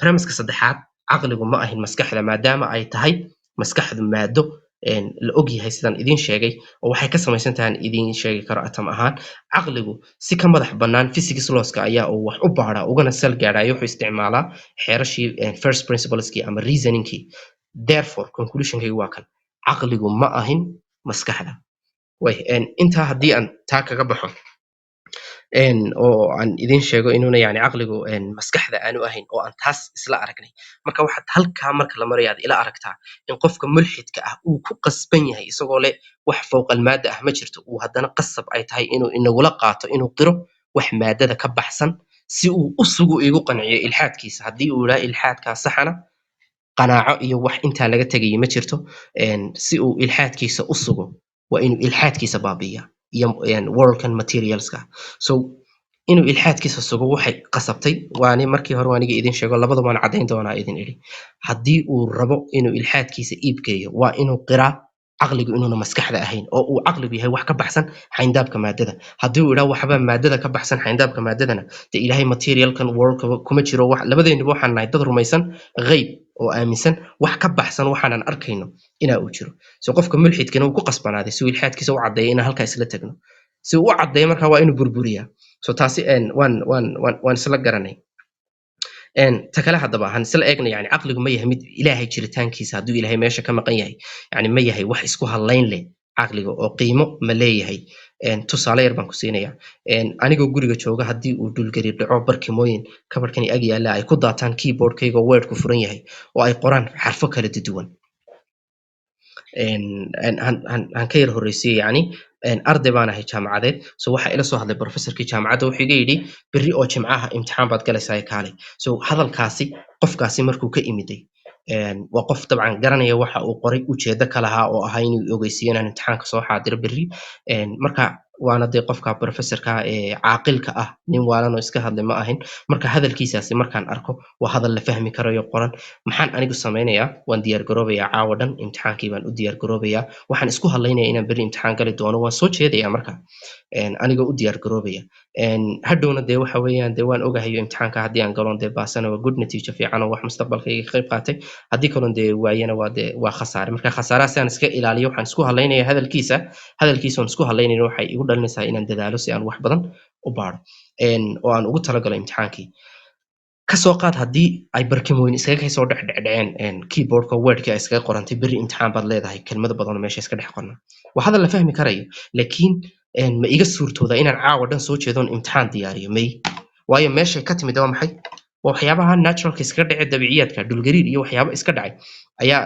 premiska saddexaad caqligu ma ahin maskaxda maadaama ay tahay maskaxdu maado la og yahay sidaan idin sheegay oo waxay ka samaysan tahay idin sheegi karo atam ahaan caqligu si ka madax bannaan physics laws-ka ayaa uu wax u baaraa ugana sal gaadhayo wuxuu isticmaalaa xeerashii first principles-kii ama reasoning-kii therefore conclusion-kaygu waa kan caqligu ma ahin maskaxda way intaa haddii aan taa kaga baxo oo aan idin sheego inuuna yani caqligu maskaxda aanu ahayn oo aan taas isla aragnay. Marka waxaad halkaa marka la marayo aad ila aragtaa in qofka mulxidka ah uu ku qasban yahay isagoo leh wax fowqal maada ah ma jirto, uu haddana qasab ay tahay inuu inagula qaato inuu qiro wax maadada ka baxsan si uu u sugu igu qanciyo ilxaadkiisa. Haddii uu yidhaha ilxaadkaa saxana, qanaaco iyo wax intaa laga tegaya ma jirto. Si uu ilxaadkiisa u sugo waa inuu ilxaadkiisa baabi'iyaa iyo worldkan materialska. So inuu ilxaadkiisa sugo waxay qasabtay, waani markii hore waaniga idin sheego labada waan caddayn doonaa idin idhi. Haddii uu rabo inuu ilxaadkiisa iibgeeyo waa inuu qiraa caqligu inuuna maskaxda ahayn oo uu caqligu yahay wax ka baxsan xayndaabka maadada. Haddii uu idhaha waxbaa maadada ka baxsan xayndaabka maadadana, dee ilaahay materialkan worldka kuma jiro. Labadeenniba waxaan nahay dad rumaysan geyb oo aaminsan wax ka baxsan waxaanan arkayno inaa uu jiro. So qofka mulxidkana uu ku qasbanaaday si uu ilxaadkiisa u caddeeyo inaan halkaa isla tagno. Si uu u caddeeyo markaa waa inuu burburiyaa. So taasi waan isla garanay. Ta kale haddaba han isla eegna yani caqligu ma yahay mid ilaahay jiritaankiisa hadduu ilaahay meesha ka maqan yahay, yani ma yahay wax isku hadlayn leh caqliga oo qiimo ma leeyahay. Tusaale yar baan ku siinaya. Anigoo guriga jooga haddii uu dhulgariir dhaco barkimooyin kabarkani ag yaalla ay ku daataan keyboardkayga oo wordku furan yahay oo ay qoraan xarfo kala duwan. Han ka yar horreysiyey yani arday baan ahay jaamacadeed. So waxaa ila soo hadlay professorkii jaamacadda wuxuu iga yidhi berri oo jimcaha imtixaan baad galaysaa kaalay. So hadalkaasi qofkaasi markuu ka imiday waa qof dabcan garanaya waxa uu qoray ujeedo ka lahaa oo ahaa inuu ogeysiiyo inaan imtixaanka soo xaadiro berri. Marka waana dee qofka professorka ee caaqilka ah, nin waalan oo iska hadlay ma ahin. Marka hadalkiisaasi markaan arko waa hadal la fahmi karayo qoran. Maxaan anigu samaynayaa? Waan diyaar garoobayaa caawa dhan, imtixaankii baan u diyaar garoobayaa. Waxaan isku hadlaynayaa inaan berri imtixaan gali doono. Waan soo jeedayaa marka anigoo u diyaar garoobaya. Hadhowna dee waxa weeyaan dee waan ogahayo imtixaanka haddii aan galoon dee baasana waa good natiijo fiican oo wax mustaqbalkayga ka qayb qaatay. Haddii kaloon dee waayana waa khasaare. Marka khasaaraha si aan iska ilaaliyo waxaan isku hadlaynayaa hadalkiisa oon isku hadlaynayna waxay igu dhalinaysaa inaan dadaalo si aan wax badan u baaro oo aan ugu talagalo imtixaankii. Kasoo qaad haddii ay barkimooyin iskaga soo dhexdheceen keyboardka wordkii ay iskaga qorantay berri imtixaan baad leedahay kelmado badan oo meesha iska dhex qorna. Waa hadal la fahmi karayo, laakiin ma iga suurtooda inaan caawa dhan soo jeedoon imtixaan diyaariyo? May. Waayo meeshay ka timid waa maxay? Waa waxyaabaha naturalka iskaga dhacay dabiiciyaadka, dhulgariir iyo waxyaabo iska dhacay ayaa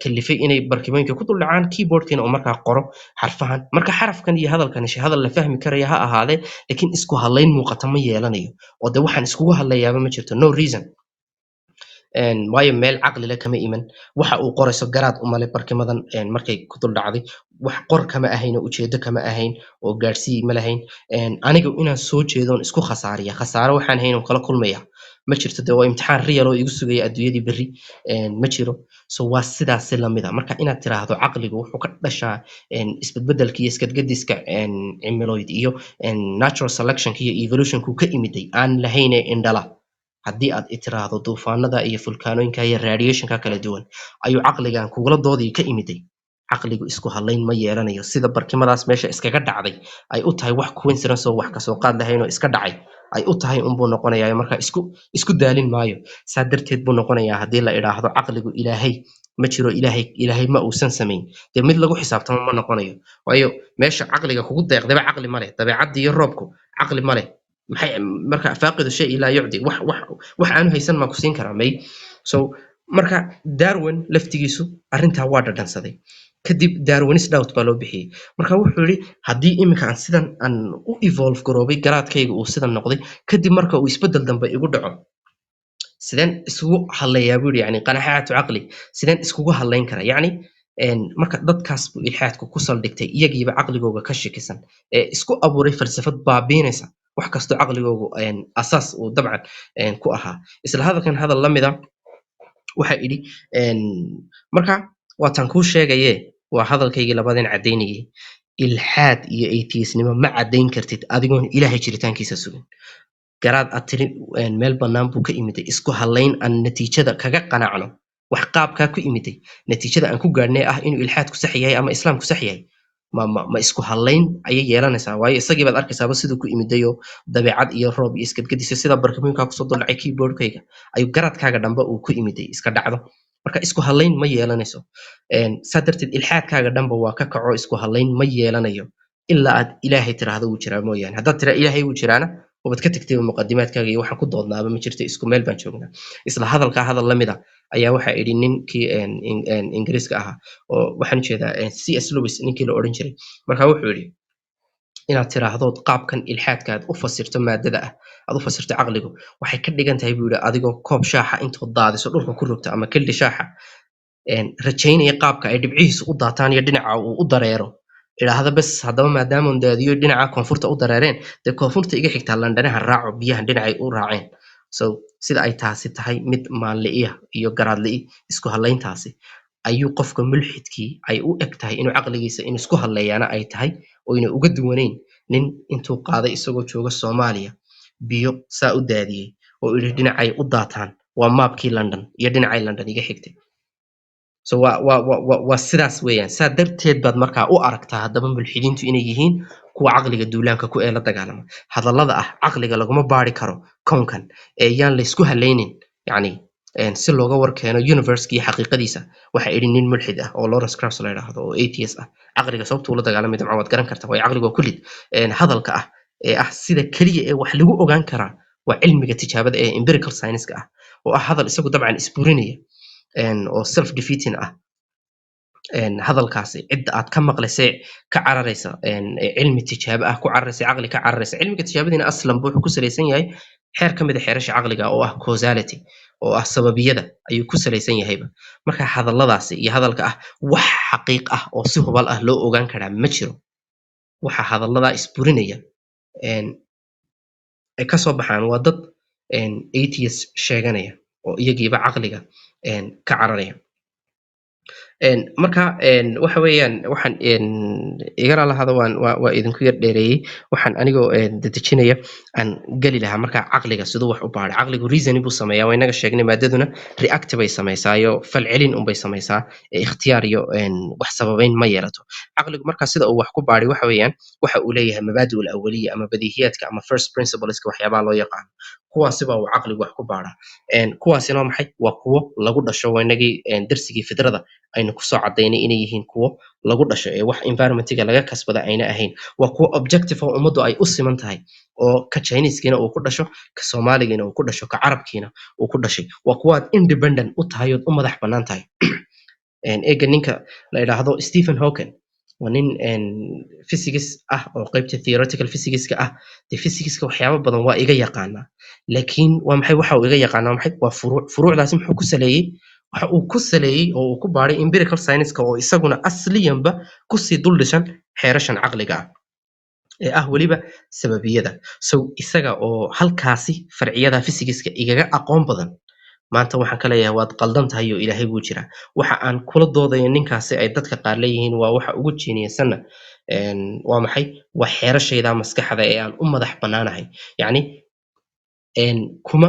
kalifay inay barkimooyinka ku dul dhacaan keyboardkiina oo markaa qoro xarfahan. Marka xarafkan iyo hadalkan hadal la fahmi karaya ha ahaadee, laakiin isku hadlayn muuqata ma yeelanayo. Oo dee waxaan iskugu hadlayaaba ma jirto, no reason. Waayo meel caqli leh kama iman. Waxa uu qorayso garaad u male barkimadan markay ku dul dhacday. Wax qor kama ahayn oo ujeedo kama ahayn oo gaarsiin ma lahayn. Aniga inaan soo jeedoon isku khasaariya, khasaaro waxaan hayn oo kala kulmaya ma jirto. Dee waa imtixaan real oo igu sugaya adduunyadii berri ma jiro. So waa sidaasi lamid ah. Marka inaad tiraahdo caqligu wuxuu ka dhashaa isbedbedelka iyo iskadgadiska cimiloid iyo natural selectionka iyo evolutionku ka imiday aan lahayn ee indhala. Haddii aad tiraahdo duufaanada iyo fulkaanooyinka iyo radiationka kala duwan ayuu caqligan kugula doodii ka imiday, caqligu isku hadlayn ma yeelanayo. Sida barkimadaas meesha iskaga dhacday ay u tahay wax coincidence oo wax kasoo qaad lahayn oo iska dhacay ay u tahay unbuu noqonayaa. Marka isku daalin maayo. Saa darteed buu noqonayaa haddii la idhaahdo caqligu ilaahay ma jiro, ilaahay ma uusan samayn, dee mid lagu xisaabtamo ma noqonayo. Waayo meesha caqliga kugu deeqdaba caqli ma leh, dabeecadda iyo roobku caqli ma leh. maxay marka faaqidu shay ilaa yucdi wax aanu haysan ma ku siin karaa? May. So marka Darwin laftigiisu arrintaa waa dhadhansaday. Kadib Darwinis doubt baa loo bixiyey. Marka wuxuu yidhi haddii iminka aan sidan aan u evolve garoobay garaadkayga uu sidan noqday, kadib marka uu isbeddel dambe igu dhaco, sideen isugu hadlayaa buu yidhi yani qanaacatu caqli, sideen iskugu hadlayn karaa? Yacni marka dadkaas buu ilxaadku ku saldhigtay iyagiiba caqligooga ka shakisan ee isku abuuray falsafad baabiinaysa wax kastoo caqligoogu asaas uu dabcan ku ahaa. Isla hadalkan hadal la mida waxa idhi marka waataan kuu sheegaye waa hadalkaygii labadeen caddaynayay. Ilxaad iyo atheisnimo ma caddayn kartid adigoon ilaahay jiritaankiisa sugin. garaad aad tiri meel bannaan buu ka imiday, isku hadlayn aan natiijada kaga qanacno wax qaabkaa ku imiday, natiijada aan ku gaadhnay ah inuu ilxaadku sax yahay ama islaamku sax yahay, ma isku hadlayn ayay yeelanaysaa. Waayo isagii baad arkaysaaba siduu ku imidayo dabeecad iyo roob iyo iskadgadisa sida barkimooyinkaa kusoo duldhacay keyboardkayga ayuu garaadkaaga dhanba uu ku imiday iska dhacdo. Marka isku hadlayn ma yeelanayso. Saa darteed ilxaadkaaga dhanba waa ka kaco isku hadlayn ma yeelanayo. ilaa aad ilaahay tiraahdo wuu jiraa mooyaane haddaad tiraa ilaahay wuu jiraana wabad ka tagtay muqadimaadkaaga iyo waxaan ku doodnaaba ma jirto isku meel baan joognaa isla hadalkaa hadal la mid a ayaa waxaa idhi ninkii ingiriiska ahaa oo waxaan ujeedaa C.S. Lewis ninkii la odhan jiray marka wuxuu yidhi inaad tiraahdood qaabkan ilxaadka aad u fasirto maadada ah aad u fasirto caqligu waxay ka dhigan tahay buu yidhi adigoo koob shaaxa intood daadiso dhulka ku rogto ama keldi shaaxa rajaynaya qaabka ay dhibcihiisu u daataan iyo dhinaca uu u dareero idhaahda bes haddaba maadaama daadiyo dhinaca koonfurta u dareereen dee koonfurta iga xigtaa landhanaha raaco biyahan dhinacay u raaceen so sida ay taasi tahay mid maanli'iya iyo garaadli'i isku hadlayntaasi ayuu qofka mulxidkii ay u eg tahay inuu caqligiisa in isku hadleeyaana ay tahay oo ina uga duwanayn nin intuu qaaday isagoo jooga Soomaaliya biyo saa u daadiyey oo idhi dhinacay u daataan waa maabkii London iyo dhinacay London iga xigtay so waa sidaas weeyaan saa darteed baad markaa u aragtaa haddaba mulxidiintu inay yihiin kuwa caqliga duulaanka ku ee la dagaalama hadallada ah caqliga laguma baari karo kownkan ee yaan la isku halaynin yacni si looga warkeeno universe iyo xaqiiqadiisa waxa idhi nin mulxid ah oo Lawrence Krauss la yidhaahdo oo atheist ah caqliga sababtuu la dagaalamay dabcan waad garan kartaa waayo caqligu waa kullid hadalka ah ee ah sida keliya ee wax lagu ogaan karaa waa cilmiga tijaabada ee empirical science-ka ah oo ah hadal isagu dabcan isburinaya oo self defeating ah hadalkaasi cidda aad ka maqlaysay ka cararaysa cilmi tijaabo ah ku cararaysa caqli ka cararaysa cilmiga tijaabadiina aslan wuxuu ku salaysan yahay xeer ka mid ah xeerasha caqliga oo ah causality oo ah sababiyada ayuu ku salaysan yahayba marka hadalladaasi iyo hadalka ah wax xaqiiq ah oo si hubal ah loo ogaan karaa ma jiro waxa hadalladaa isburinaya ay ka soo baxaan waa dad atheist sheeganaya oo iyagiiba caqliga ka cararaya marka waxa weeyaan waxaan igala lahada waa idinku yar dheereeyey waxaan anigoo dadejinaya aan geli lahaa marka caqliga siduu wax u baadhay caqligu reasoning buu sameeyaa waa inaga sheegnay maadaduna react bay samaysaa iyo falcelin unbay samaysaa ikhtiyaar iyo wax sababayn ma yeelato caqligu marka sida uu wax ku baadhay waxa weeyaan waxa uu leeyahay mabaadi'ul awwaliya ama badiihiyaadka ama first principleska waxyaabaha loo yaqaano kuwaasiba uu caqligu wax ku baadhaa kuwaasina maxay waa kuwo lagu dhasho waa inagii darsigii fidrada aynu kusoo cadaynay inay yihiin kuwo lagu dhasho ee wax environmentiga laga kasbada ayna ahayn waa kuwo objective oo ummaddu ay u siman tahay oo ka Chinese-kiina uu ku dhasho ka Soomaaligiina uu ku dhasho ka Carabkiina uu ku dhashay waa kuwaad independent u tahay oo u madax bannaan tahay eega ninka la yidhaahdo Stephen Hawking waa nin physics ah oo qaybta theoretical physics-ka ah de physics-ka waxyaabo badan waa iga yaqaanaa laakiin waa maxay waxa uu iga yaqaanaa maxay waa furuucdaasi muxuu ku saleeyay waxa uu ku saleeyay oo uu ku baaray empirical science-ka oo isaguna asliyanba kusii dul dhishan xeerashan caqliga ah ee ah weliba sababiyada so isaga oo halkaasi farciyada physics-ka igaga aqoon badan maanta waxaan ka leeyahay waad qaldan tahay oo ilaahay buu jiraa waxa aan kula doodayo ninkaasi ay dadka qaar leeyihiin waa waxa ugu jiiniyeysanna waa maxay waa xeerashayda maskaxda ee aan u madax bannaanahay yacni kuma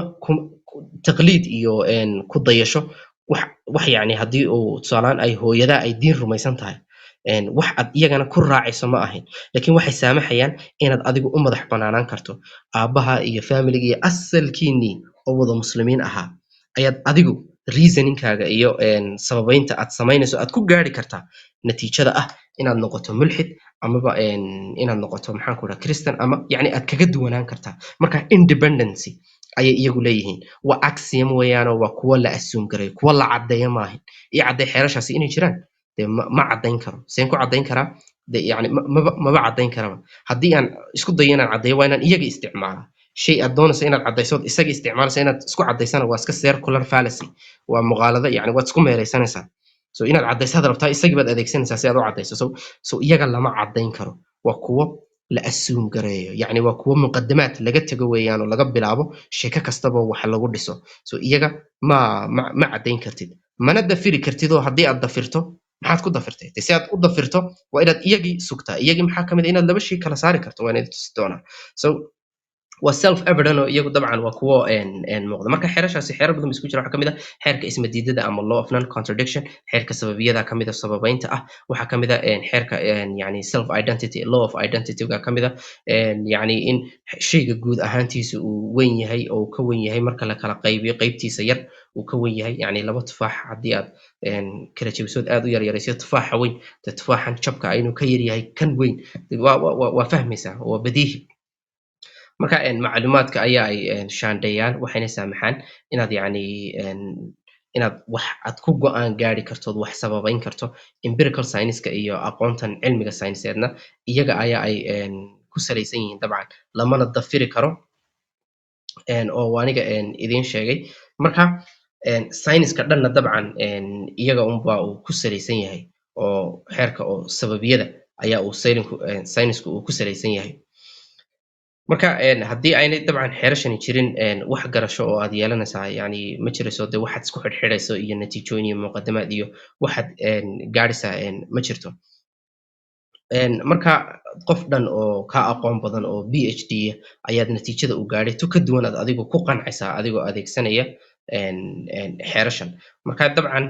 taqliid iyo ku dayasho wax yacni haddii uu tusaalaan ay hooyadaa ay diin rumaysan tahay wax aad iyagana ku raacayso ma ahayn laakiin waxay saamaxayaan inaad adigu u madax bannaanaan karto aabbaha iyo familiga iyo asalkiinnii oo wada muslimiin ahaa ayaad adigu reasoning-kaaga iyo sababaynta aad samaynayso aad ku gaari kartaa natiijada ah inaad noqoto mulxid amaba inaad noqoto maxaan ku dhaha Christian ama yacni aad kaga duwanaan kartaa marka independency ayay iyagu leeyihiin waa axiom weeyaanoo waa kuwo la assume garay kuwo la caddeeyo maahan iyo cadday xeerashaasi inay jiraan dee ma caddayn karo seen ku caddayn karaa de yacni maba caddayn karaba haddii aan isku dayo inaan caddeeyo waa inaan iyaga isticmaalaa shay aad doonaysa inaad caddaysood isaga isticmaalaysa inaad isku caddaysana waa iska circular fallacy waa muqaalada yacni waad isku meeraysanaysaa so inaad caddaysaad rabtaa isagii baad adeegsanaysaa si aad u caddayso so iyaga lama caddayn karo waa kuwo la assume gareeyo yacni waa kuwo muqadamaad laga tego weeyaan oo laga bilaabo sheeko kastaba wax lagu dhiso so iyaga ma caddayn kartid mana dafiri kartid oo haddii aad dafirto maxaad ku dafirtay si aad u dafirto waa inaad iyagii sugtaa iyagii maxaa ka mid inaad laba shay kala saari karto waa inaad tusi doonaa so waa self evident oo iyagu dabcan waa kuwo muuqda. Marka xeerashaasi xeerar badan ba isku jira. Waxaa kamid ah xeerka ismadiidada ama law of non contradiction, xeerka sababiyada kamid ah, sababeynta ah. Waxaa kamid ah xeerka yani self identity, law of identity ga kamid ah, yani in shayga guud ahaantiisa uu weyn yahay oo ka weyn yahay marka la kala qaybiyo qaybtiisa yar uu ka weyn yahay. Yani laba tufaax haddii aad kala jabisood aad u yaryarayso tufaaxa weyn, dee tufaaxan jabka ah inuu ka yar yahay kan weyn, waa fahmaysaa, waa badiihi. marka macluumaadka ayaa ay shaandheeyaan, waxayna saamaxaan inaad yani inaad wax aad ku go'aan gaari kartood wax sababeyn karto. Empirical science-ka iyo aqoontan cilmiga sayniseedna iyaga ayaa ay ku salaysan yihiin dabcan, lamana dafiri karo oo aniga idiin sheegay. Marka sayniska dhanna dabcan iyaga unbaa uu ku salaysan yahay, oo xeerka oo sababiyada ayaa uu saynisku uu ku salaysan yahay. marka haddii aynay dabcan xeerashani jirin wax garasho oo aad yeelanaysaa yani ma jirayso, dee waxaad isku xidhxidhayso iyo natiijooyin iyo muqadamaad iyo waxaad gaadhaysaa ma jirto. marka qof dhan oo ka aqoon badan oo PhD ayaad natiijada u gaadhay tu ka duwan aad adigu ku qancaysaa adigoo adeegsanaya xeerashan. marka dabcan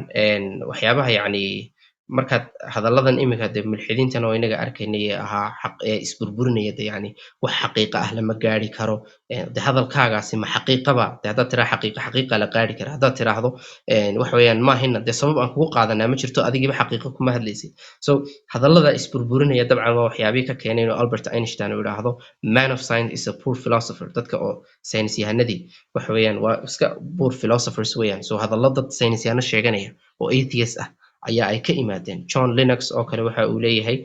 waxyaabaha yani markaad hadalladan iminka dee mulxidiintan oo inaga arkaynay ahaa isburburinaya, de yani wax xaqiiqa ah lama gaari karo. de hadalkaagaasi ma xaqiiqaba? de haddaad tiraa xaqiiqa la gaari kara, haddaad tiraahdo waxa weeyaan maahina, dee sabab aan kugu qaadanaa ma jirto, adigiiba xaqiiqa kuma hadlaysid. So hadallada isburburinaya dabcan waa waxyaabihii ka keenay inuu Albert Einstein uu idhaahdo man of science is a poor philosopher. dadka oo saynis yahanadii waxa weeyaan waa iska poor philosophers weeyaan. so hadallo dad saynis yahano sheeganaya oo atheist ah ayaa ay ka imaadeen. John Lennox oo kale waxa uu leeyahay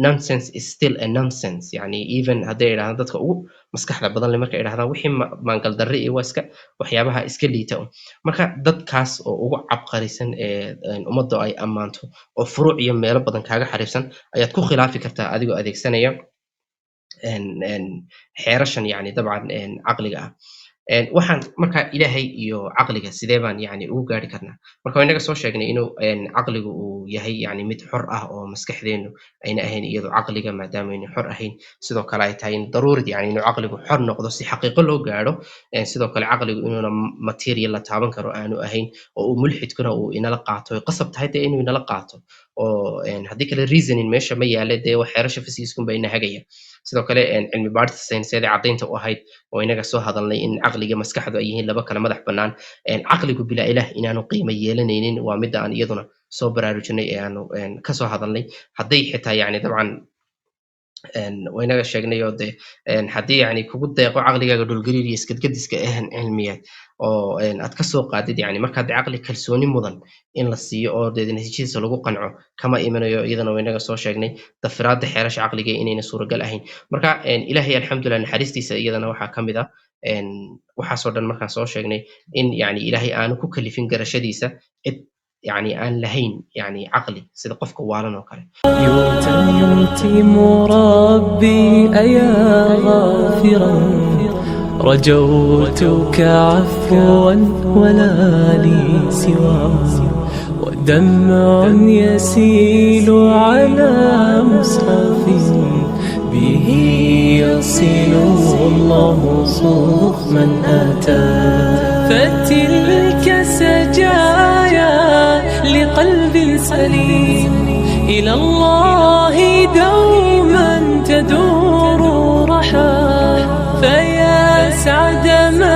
nonsense is still a nonsense. yani even hadday idhahdaan dadka ugu maskaxda badan le markay idhahdaan wixii maangal darre iyo waa iska waxyaabaha iska liita un. marka dadkaas oo ugu cabqarisan ummadda ay ammaanto oo furuuc iyo meelo badan kaaga xariifsan ayaad ku khilaafi kartaa adigoo adeegsanaya xeerashan yani dabcan caqliga ah. waxaan marka ilaahay iyo caqliga sidee baan yani ugu gaari karnaa? marka waa inaga soo sheegnay inuu caqligu uu yahay yani mid xor ah oo maskaxdeenu ayna ahayn iyadoo caqliga maadaama aynu xor ahayn. sidoo kale ay tahay in daruurid yani inuu caqligu xor noqdo si xaqiiqo loo gaadho. sidoo kale caqligu inuuna material la taaban karo aanu ahayn, oo uu mulxidkuna uu inala qaato, qasab tahay dee inuu inala qaato. oo haddii kale reasoning meesha ma yaale, dee wax xeerasha physicskunba ina hagaya. sidoo kale cilmi baarista sayniseed ee caddaynta u ahayd oo inaga soo hadalnay in caqliga maskaxdu ay yihiin laba kala madax bannaan. caqligu bilaa ilaah inaanu qiimo yeelanaynin waa midda aan iyaduna soo baraarujinay ee aanu kasoo hadalnay. hadday xitaa yani dabcan waa inaga sheegnay oo de haddii yani kugu deeqo caqligaaga dhulgariir iyo iskadgadiska cilmiyeed oo aad kasoo qaadid yani markaa de caqli kalsooni mudan in la siiyo oo de natiijadiisa lagu qanco kama imanayo. iyadana waa inaga soo sheegnay dafiraada xeerasha caqliga inayna suuragal ahayn. marka ilaahay alxamdulilah naxariistiisa iyadana waxaa kamid ah waxaasoo dhan markaan soo sheegnay in yani ilaahay aanu ku kalifin garashadiisa cid يعني aan lahayn يعني عقلي sida qofka waalan oo kale. يتيم ربي أيا غافرا رجوتك عفوا ولا لي سوى ودمع يسيل على مصحف به يصل الله صوخ من أتى فتلك سجايا لقلب سليم إلى الله دوما تدور رحى فيا سعد ما